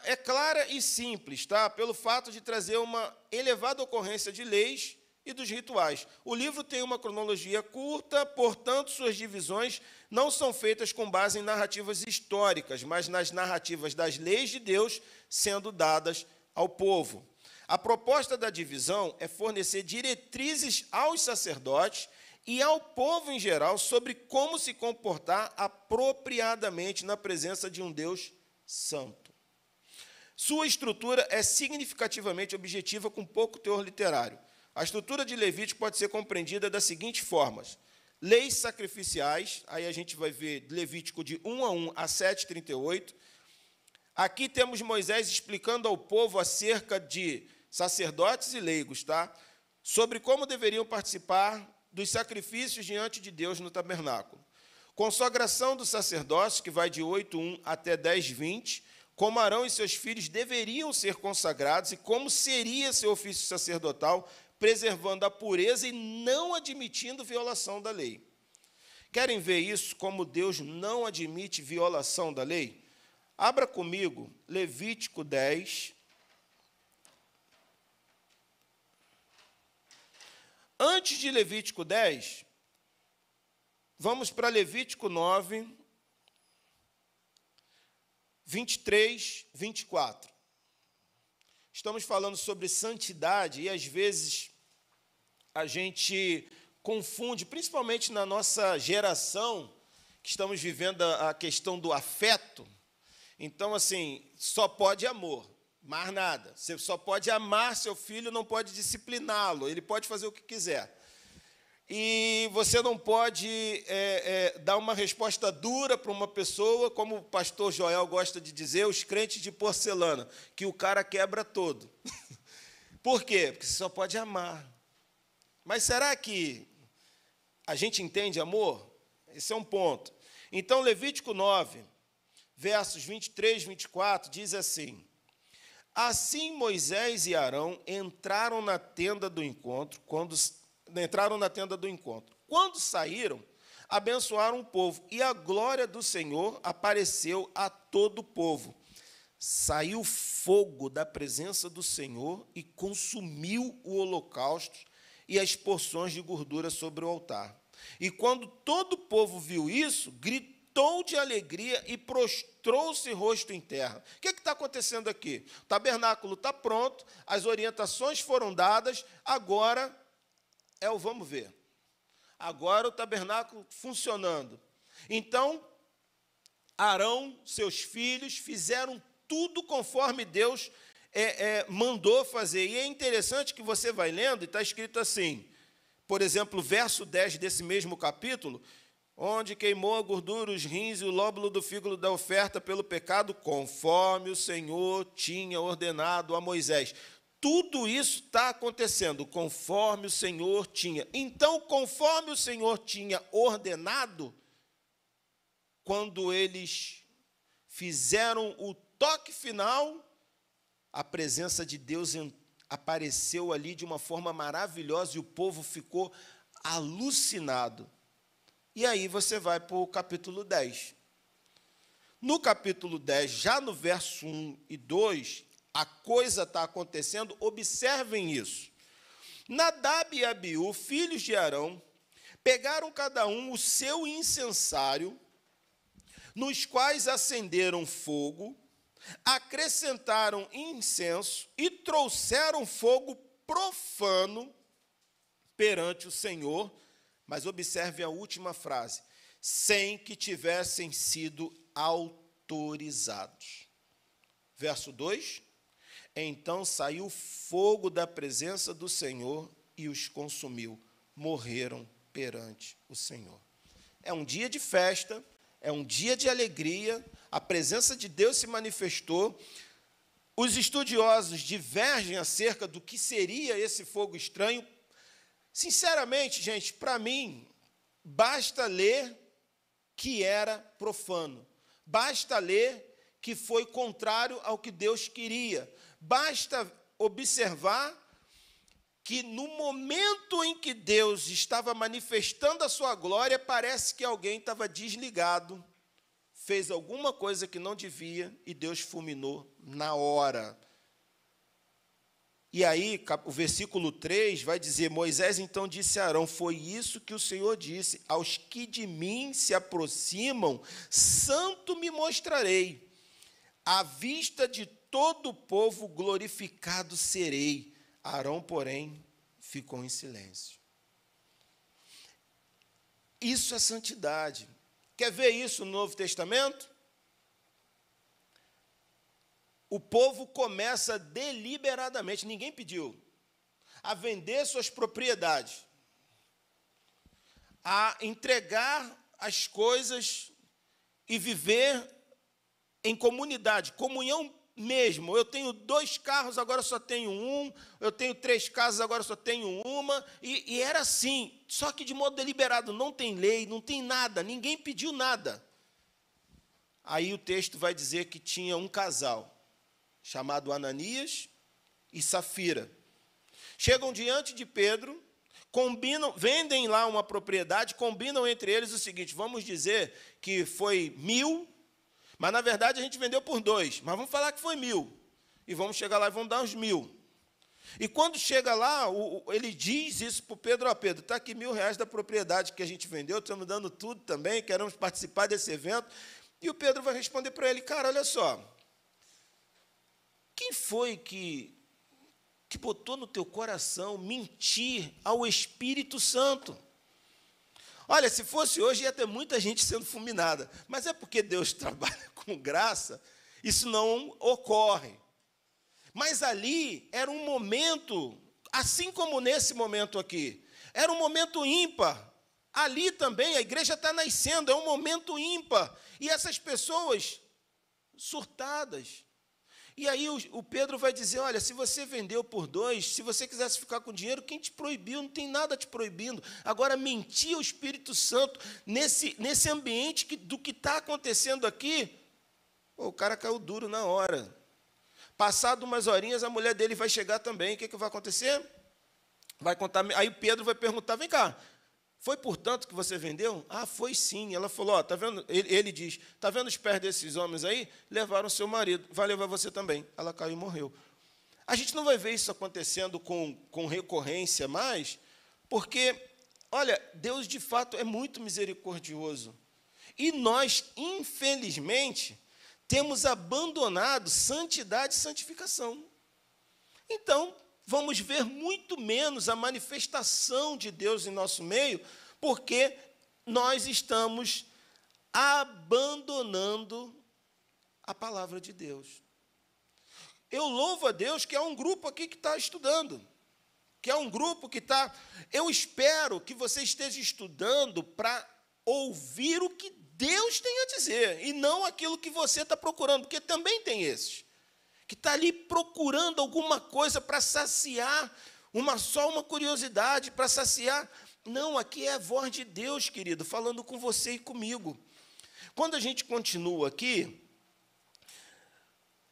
é clara e simples, tá? Pelo fato de trazer uma elevada ocorrência de leis e dos rituais. O livro tem uma cronologia curta, portanto, suas divisões não são feitas com base em narrativas históricas, mas nas narrativas das leis de Deus sendo dadas ao povo. A proposta da divisão é fornecer diretrizes aos sacerdotes e ao povo em geral sobre como se comportar apropriadamente na presença de um Deus santo. Sua estrutura é significativamente objetiva, com pouco teor literário. A estrutura de Levítico pode ser compreendida das seguintes formas: leis sacrificiais, aí a gente vai ver Levítico de 1 a 7:38. Aqui temos Moisés explicando ao povo acerca de sacerdotes e leigos, tá? Sobre como deveriam participar dos sacrifícios diante de Deus no tabernáculo. Consagração do sacerdócio, que vai de 8:1 até 10:20, como Arão e seus filhos deveriam ser consagrados e como seria seu ofício sacerdotal, preservando a pureza e não admitindo violação da lei. Querem ver isso, como Deus não admite violação da lei? Abra comigo Levítico 10. Antes de Levítico 10, vamos para Levítico 9, 23, 24. Estamos falando sobre santidade e, às vezes, a gente confunde, principalmente na nossa geração, que estamos vivendo a questão do afeto. Então, assim, só pode amor. Mais nada. Você só pode amar seu filho, não pode discipliná-lo. Ele pode fazer o que quiser. E você não pode dar uma resposta dura para uma pessoa, como o pastor Joel gosta de dizer, os crentes de porcelana, que o cara quebra todo. Por quê? Porque você só pode amar. Mas será que a gente entende amor? Esse é um ponto. Então, Levítico 9, versos 23 e 24, diz assim: assim Moisés e Arão entraram na tenda do encontro. Quando saíram, abençoaram o povo, e a glória do Senhor apareceu a todo o povo. Saiu fogo da presença do Senhor e consumiu o holocausto e as porções de gordura sobre o altar. E quando todo o povo viu isso, saltou de alegria e prostrou-se rosto em terra. O que está acontecendo aqui? O tabernáculo está pronto, as orientações foram dadas, agora é o vamos ver. Agora o tabernáculo funcionando. Então, Arão, seus filhos, fizeram tudo conforme Deus mandou fazer. E é interessante que você vai lendo, e está escrito assim, por exemplo, verso 10 desse mesmo capítulo, onde queimou a gordura, os rins e o lóbulo do fígado da oferta pelo pecado, conforme o Senhor tinha ordenado a Moisés. Tudo isso está acontecendo conforme o Senhor tinha. Então, conforme o Senhor tinha ordenado, quando eles fizeram o toque final, a presença de Deus apareceu ali de uma forma maravilhosa e o povo ficou alucinado. E aí você vai para o capítulo 10. No capítulo 10, já no verso 1 e 2, a coisa está acontecendo, observem isso. Nadab e Abiú, filhos de Arão, pegaram cada um o seu incensário, nos quais acenderam fogo, acrescentaram incenso e trouxeram fogo profano perante o Senhor, mas observe a última frase, sem que tivessem sido autorizados. Verso 2, então saiu fogo da presença do Senhor e os consumiu, morreram perante o Senhor. É um dia de festa, é um dia de alegria, a presença de Deus se manifestou. Os estudiosos divergem acerca do que seria esse fogo estranho. Sinceramente, gente, para mim, basta ler que era profano. Basta ler que foi contrário ao que Deus queria. Basta observar que no momento em que Deus estava manifestando a sua glória, parece que alguém estava desligado, fez alguma coisa que não devia e Deus fulminou na hora. E aí, o versículo 3 vai dizer, Moisés então disse a Arão, foi isso que o Senhor disse, aos que de mim se aproximam, santo me mostrarei, à vista de todo o povo glorificado serei. Arão, porém, ficou em silêncio. Isso é santidade. Quer ver isso no Novo Testamento? O povo começa deliberadamente, ninguém pediu, a vender suas propriedades, a entregar as coisas e viver em comunidade, comunhão mesmo. Eu tenho 2 carros, agora só tenho um. Eu tenho 3 casas, agora só tenho uma. E era assim, só que de modo deliberado. Não tem lei, não tem nada, ninguém pediu nada. Aí o texto vai dizer que tinha um casal, chamado Ananias e Safira. Chegam diante de Pedro, vendem lá uma propriedade, combinam entre eles o seguinte, vamos dizer que foi 1.000, mas, na verdade, a gente vendeu por 2. Mas vamos falar que foi 1.000. E vamos chegar lá e vamos dar uns 1.000. E quando chega lá, ele diz isso para o Pedro. Ó, Pedro, está aqui R$1.000 da propriedade que a gente vendeu. Estamos dando tudo também. Queremos participar desse evento. E o Pedro vai responder para ele, cara, olha só. Quem foi que botou no teu coração mentir ao Espírito Santo? Olha, se fosse hoje, ia ter muita gente sendo fulminada. Mas é porque Deus trabalha com graça, isso não ocorre. Mas ali era um momento, assim como nesse momento aqui, era um momento ímpar. Ali também a igreja está nascendo, é um momento ímpar. E essas pessoas surtadas. E aí o Pedro vai dizer, olha, se você vendeu por 2, se você quisesse ficar com dinheiro, quem te proibiu? Não tem nada te proibindo. Agora, mentir ao Espírito Santo nesse ambiente do que está acontecendo aqui, o cara caiu duro na hora. Passado umas horinhas, a mulher dele vai chegar também. O que vai acontecer? Vai contar. Aí Pedro vai perguntar, vem cá, foi por tanto que você vendeu? Ah, foi sim. Ela falou, ó, tá vendo? Ele diz, está vendo os pés desses homens aí? Levaram seu marido, vai levar você também. Ela caiu e morreu. A gente não vai ver isso acontecendo com recorrência mais, porque, olha, Deus de fato é muito misericordioso. E nós, infelizmente, temos abandonado santidade e santificação. Então, vamos ver muito menos a manifestação de Deus em nosso meio, porque nós estamos abandonando a palavra de Deus. Eu louvo a Deus que há um grupo aqui que está estudando, que é um grupo que está... Eu espero que você esteja estudando para ouvir o que Deus tem a dizer, e não aquilo que você está procurando, porque também tem esses, que está ali procurando alguma coisa para saciar, só uma curiosidade, para saciar. Não, aqui é a voz de Deus, querido, falando com você e comigo. Quando a gente continua aqui,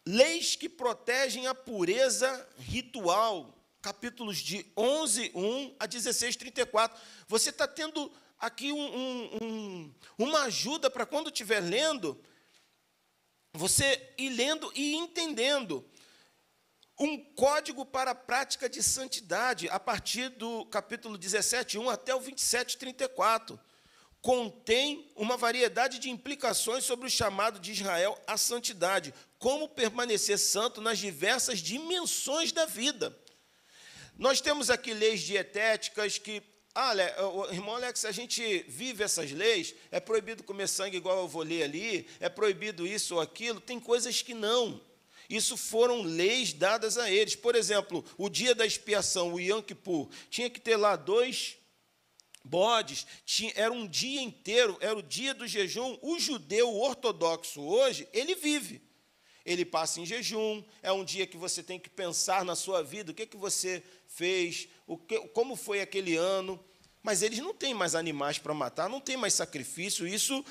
leis que protegem a pureza ritual, capítulos de 11:1 a 16:34. Você está tendo aqui uma ajuda para quando estiver lendo, você ir lendo e entendendo. Um código para a prática de santidade, a partir do capítulo 17:1 até o 27:34. Contém uma variedade de implicações sobre o chamado de Israel à santidade, como permanecer santo nas diversas dimensões da vida. Nós temos aqui leis dietéticas que, irmão Alex, a gente vive essas leis, é proibido comer sangue igual eu vou ler ali, é proibido isso ou aquilo, tem coisas que não. Isso foram leis dadas a eles. Por exemplo, o dia da expiação, o Yom Kippur, tinha que ter lá 2 bodes, era um dia inteiro, era o dia do jejum. O judeu ortodoxo hoje, ele vive. Ele passa em jejum, é um dia que você tem que pensar na sua vida, o que você fez, como foi aquele ano. Mas eles não têm mais animais para matar, não tem mais sacrifício, isso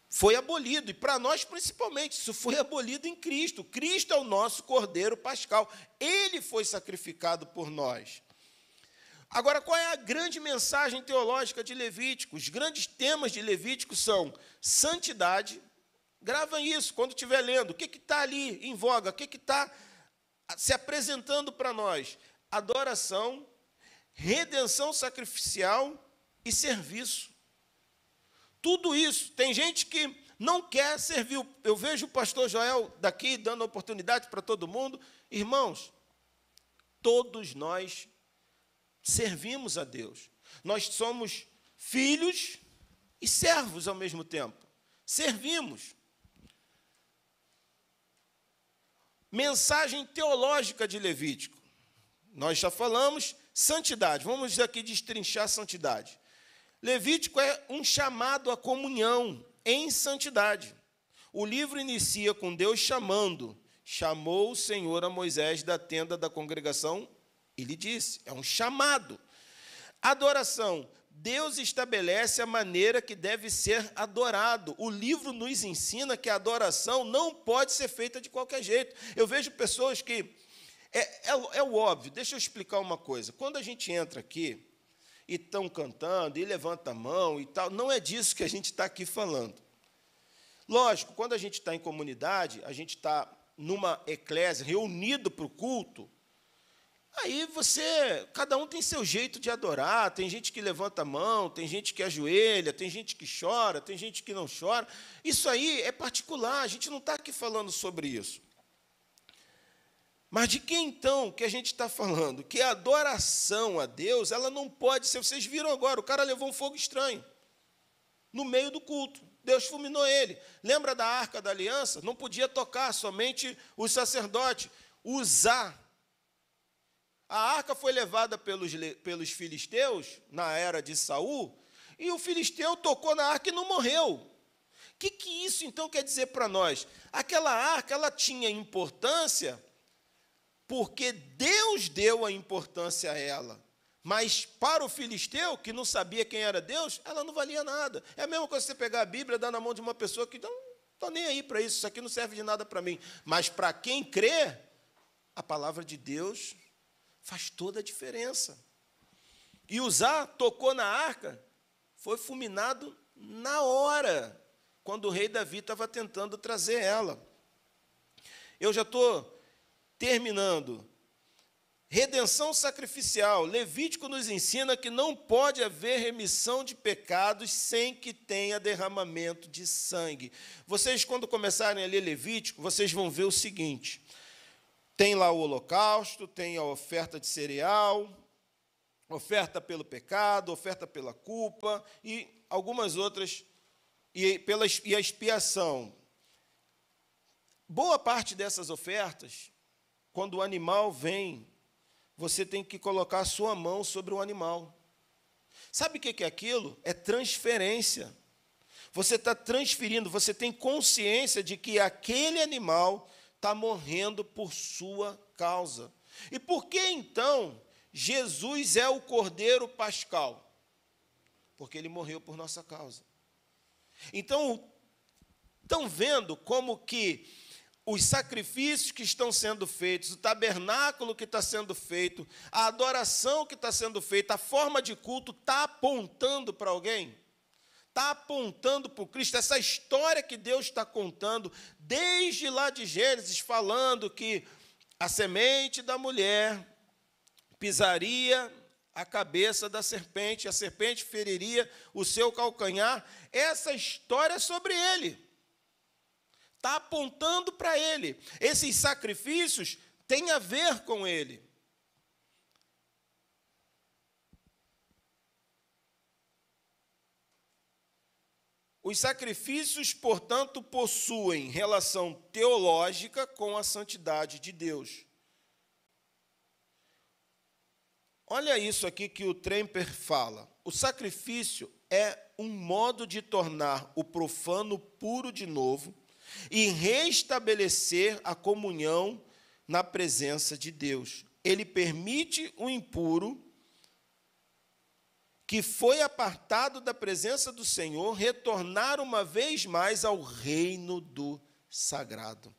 foi abolido. E para nós, principalmente, isso foi abolido em Cristo. Cristo é o nosso Cordeiro Pascal. Ele foi sacrificado por nós. Agora, qual é a grande mensagem teológica de Levítico? Os grandes temas de Levítico são santidade. Grava isso quando estiver lendo. O que está ali em voga? O que está se apresentando para nós? Adoração, redenção sacrificial e serviço. Tudo isso. Tem gente que não quer servir. Eu vejo o pastor Joel daqui dando oportunidade para todo mundo. Irmãos, todos nós servimos a Deus. Nós somos filhos e servos ao mesmo tempo. Servimos. Mensagem teológica de Levítico. Nós já falamos santidade. Vamos aqui destrinchar santidade. Levítico é um chamado à comunhão em santidade. O livro inicia com Deus chamando. Chamou o Senhor a Moisés da tenda da congregação e lhe disse. É um chamado. Adoração. Deus estabelece a maneira que deve ser adorado. O livro nos ensina que a adoração não pode ser feita de qualquer jeito. Eu vejo pessoas que... É o óbvio. Deixa eu explicar uma coisa. Quando a gente entra aqui e estão cantando, e levanta a mão e tal, não é disso que a gente está aqui falando. Lógico, quando a gente está em comunidade, a gente está numa eclésia, reunido para o culto, aí cada um tem seu jeito de adorar, tem gente que levanta a mão, tem gente que ajoelha, tem gente que chora, tem gente que não chora. Isso aí é particular, a gente não está aqui falando sobre isso. Mas de que então que a gente está falando? Que a adoração a Deus, ela não pode ser... Vocês viram agora, o cara levou um fogo estranho no meio do culto. Deus fulminou ele. Lembra da Arca da Aliança? Não podia tocar, somente os sacerdotes. Usar. A arca foi levada pelos filisteus, na era de Saul, e o filisteu tocou na arca e não morreu. O que isso, então, quer dizer para nós? Aquela arca, ela tinha importância... porque Deus deu a importância a ela. Mas para o filisteu, que não sabia quem era Deus, ela não valia nada. É a mesma coisa você pegar a Bíblia e dar na mão de uma pessoa que não estou nem aí para isso aqui não serve de nada para mim. Mas para quem crê, a palavra de Deus faz toda a diferença. E Uzá tocou na arca, foi fulminado na hora, quando o rei Davi estava tentando trazer ela. Eu já estou... terminando. Redenção sacrificial. Levítico nos ensina que não pode haver remissão de pecados sem que tenha derramamento de sangue. Vocês, quando começarem a ler Levítico, vocês vão ver o seguinte: tem lá o holocausto, tem a oferta de cereal, oferta pelo pecado, oferta pela culpa e algumas outras, e a expiação. Boa parte dessas ofertas, quando o animal vem, você tem que colocar a sua mão sobre o animal. Sabe o que é aquilo? É transferência. Você está transferindo, você tem consciência de que aquele animal está morrendo por sua causa. E por que, então, Jesus é o Cordeiro Pascal? Porque ele morreu por nossa causa. Então, estão vendo como que os sacrifícios que estão sendo feitos, o tabernáculo que está sendo feito, a adoração que está sendo feita, a forma de culto está apontando para alguém? Está apontando para o Cristo. Essa história que Deus está contando, desde lá de Gênesis, falando que a semente da mulher pisaria a cabeça da serpente, a serpente feriria o seu calcanhar. Essa história é sobre ele. Está apontando para ele. Esses sacrifícios têm a ver com ele. Os sacrifícios, portanto, possuem relação teológica com a santidade de Deus. Olha isso aqui que o Tremper fala. O sacrifício é um modo de tornar o profano puro de novo e restabelecer a comunhão na presença de Deus. Ele permite o impuro, que foi apartado da presença do Senhor, retornar uma vez mais ao reino do sagrado.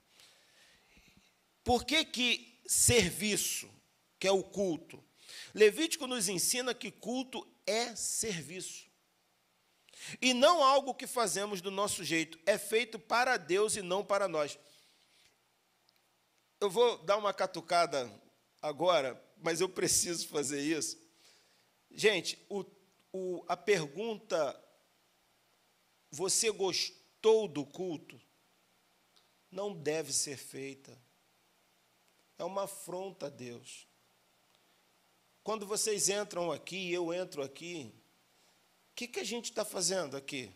Por que serviço, que é o culto? Levítico nos ensina que culto é serviço. E não algo que fazemos do nosso jeito, é feito para Deus e não para nós. Eu vou dar uma catucada agora, mas eu preciso fazer isso. Gente, a pergunta, você gostou do culto? Não deve ser feita. É uma afronta a Deus. Quando vocês entram aqui, eu entro aqui, o que a gente está fazendo aqui?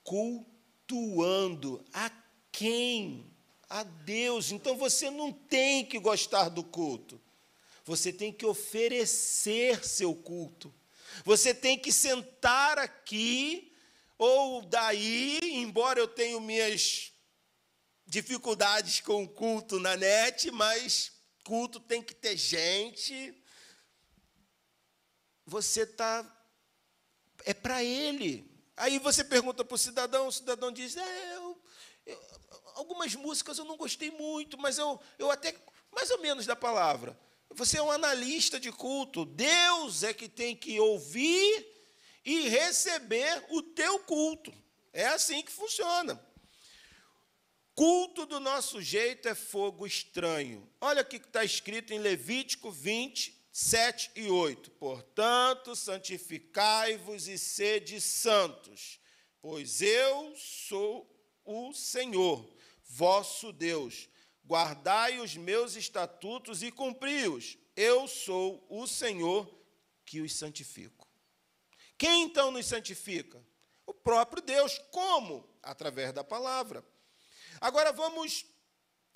Cultuando. A quem? A Deus. Então você não tem que gostar do culto. Você tem que oferecer seu culto. Você tem que sentar aqui, ou daí, embora eu tenha minhas dificuldades com o culto na net, mas culto tem que ter gente. Você está... É para ele. Aí você pergunta para o cidadão diz, algumas músicas eu não gostei muito, mas eu até, mais ou menos da palavra. Você é um analista de culto. Deus é que tem que ouvir e receber o teu culto. É assim que funciona. Culto do nosso jeito é fogo estranho. Olha o que está escrito em Levítico 20, 7 e 8. Portanto, santificai-vos e sede santos, pois eu sou o Senhor, vosso Deus. Guardai os meus estatutos e cumpri-os. Eu sou o Senhor que os santifico. Quem então nos santifica? O próprio Deus. Como? Através da palavra. Agora vamos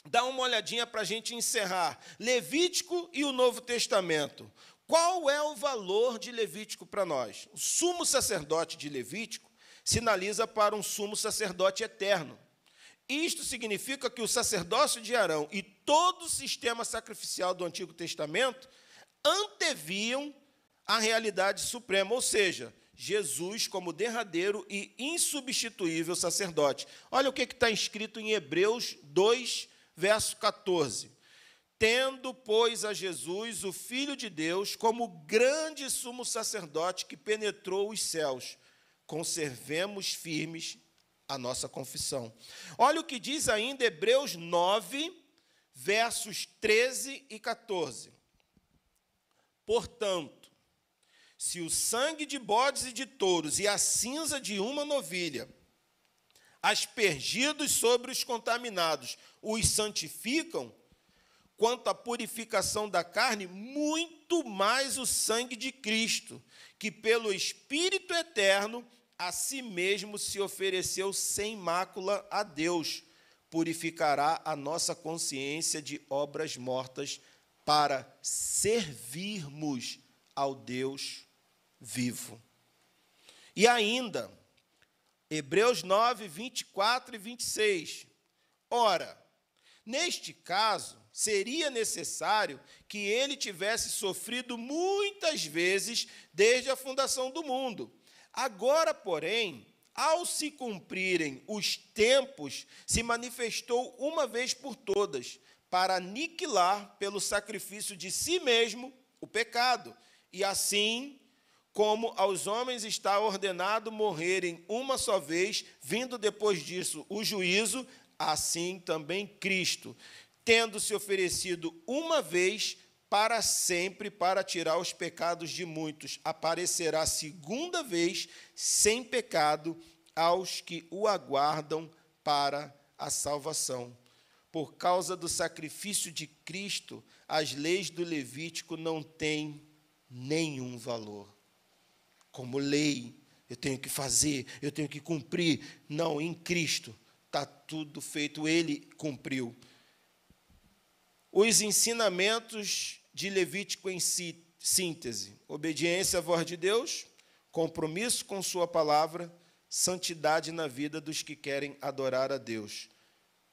dar uma olhadinha para a gente encerrar. Levítico e o Novo Testamento. Qual é o valor de Levítico para nós? O sumo sacerdote de Levítico sinaliza para um sumo sacerdote eterno. Isto significa que o sacerdócio de Arão e todo o sistema sacrificial do Antigo Testamento anteviam a realidade suprema, ou seja, Jesus como derradeiro e insubstituível sacerdote. Olha o que está escrito em Hebreus 2, verso 14. Tendo, pois, a Jesus, o Filho de Deus, como grande sumo sacerdote que penetrou os céus, conservemos firmes a nossa confissão. Olha o que diz ainda Hebreus 9, versos 13 e 14. Portanto, se o sangue de bodes e de touros e a cinza de uma novilha, aspergidos sobre os contaminados, os santificam, quanto à purificação da carne, muito mais o sangue de Cristo, que pelo Espírito eterno a si mesmo se ofereceu sem mácula a Deus, purificará a nossa consciência de obras mortas para servirmos ao Deus vivo. E ainda, Hebreus 9, 24 e 26. Ora, neste caso, seria necessário que ele tivesse sofrido muitas vezes desde a fundação do mundo. Agora, porém, ao se cumprirem os tempos, se manifestou uma vez por todas, para aniquilar pelo sacrifício de si mesmo o pecado, e assim como aos homens está ordenado morrerem uma só vez, vindo depois disso o juízo, assim também Cristo, tendo se oferecido uma vez para sempre para tirar os pecados de muitos, aparecerá segunda vez sem pecado aos que o aguardam para a salvação. Por causa do sacrifício de Cristo, as leis do Levítico não têm nenhum valor. Como lei, eu tenho que fazer, eu tenho que cumprir. Não, em Cristo está tudo feito, Ele cumpriu. Os ensinamentos de Levítico em síntese: obediência à voz de Deus, compromisso com sua palavra, santidade na vida dos que querem adorar a Deus.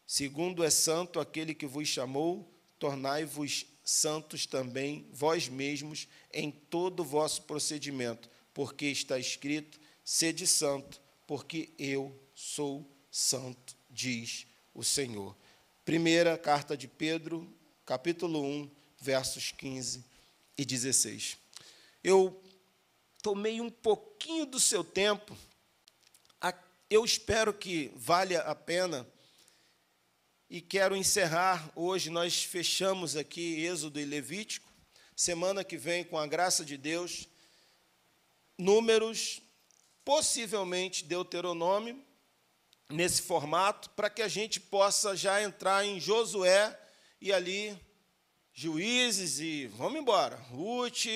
Segundo é santo aquele que vos chamou, tornai-vos santos também vós mesmos em todo o vosso procedimento, porque está escrito: sede santo, porque eu sou santo, diz o Senhor. Primeira carta de Pedro, capítulo 1, versos 15 e 16. Eu tomei um pouquinho do seu tempo, eu espero que valha a pena, e quero encerrar hoje. Nós fechamos aqui Êxodo e Levítico. Semana que vem, com a graça de Deus, Números, possivelmente Deuteronômio, nesse formato, para que a gente possa já entrar em Josué e ali Juízes e vamos embora, Ruth,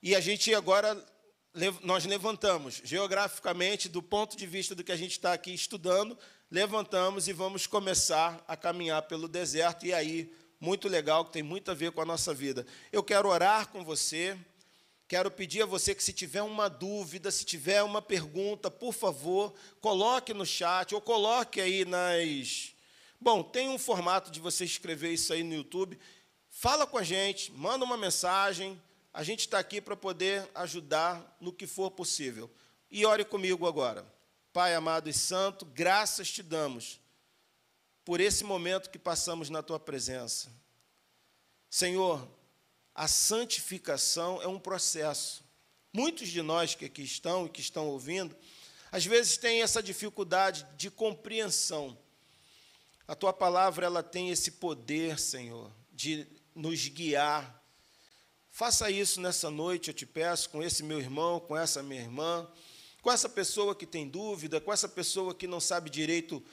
e a gente agora, nós levantamos, geograficamente, do ponto de vista do que a gente está aqui estudando, levantamos e vamos começar a caminhar pelo deserto, e aí, muito legal, que tem muito a ver com a nossa vida. Eu quero orar com você, quero pedir a você que, se tiver uma dúvida, se tiver uma pergunta, por favor, coloque no chat, ou coloque aí nas... Bom, tem um formato de você escrever isso aí no YouTube. Fala com a gente, manda uma mensagem, a gente está aqui para poder ajudar no que for possível. E ore comigo agora. Pai amado e santo, graças te damos por esse momento que passamos na tua presença. Senhor, a santificação é um processo. Muitos de nós que aqui estão e que estão ouvindo, às vezes têm essa dificuldade de compreensão. A tua palavra, ela tem esse poder, Senhor, de nos guiar. Faça isso nessa noite, eu te peço, com esse meu irmão, com essa minha irmã, com essa pessoa que tem dúvida, com essa pessoa que não sabe direito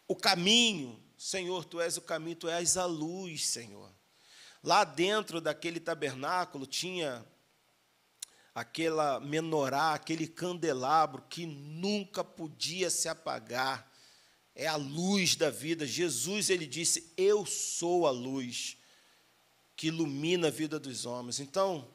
o caminho. Senhor, tu és o caminho, tu és a luz, Senhor. Lá dentro daquele tabernáculo tinha aquela menorá, aquele candelabro que nunca podia se apagar. É a luz da vida. Jesus, ele disse: eu sou a luz que ilumina a vida dos homens. Então,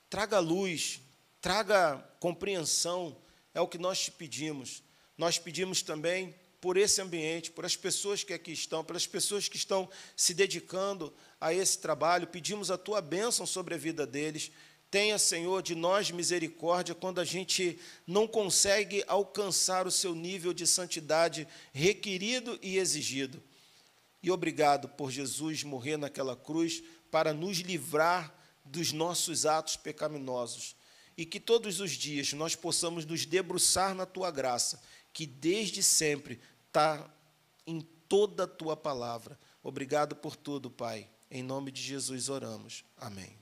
traga luz, traga compreensão, é o que nós te pedimos. Nós pedimos também por esse ambiente, por as pessoas que aqui estão, pelas pessoas que estão se dedicando a esse trabalho, pedimos a tua bênção sobre a vida deles. Tenha, Senhor, de nós misericórdia quando a gente não consegue alcançar o seu nível de santidade requerido e exigido. E obrigado por Jesus morrer naquela cruz para nos livrar dos nossos atos pecaminosos. E que todos os dias nós possamos nos debruçar na tua graça, que desde sempre está em toda a tua palavra. Obrigado por tudo, Pai. Em nome de Jesus oramos. Amém.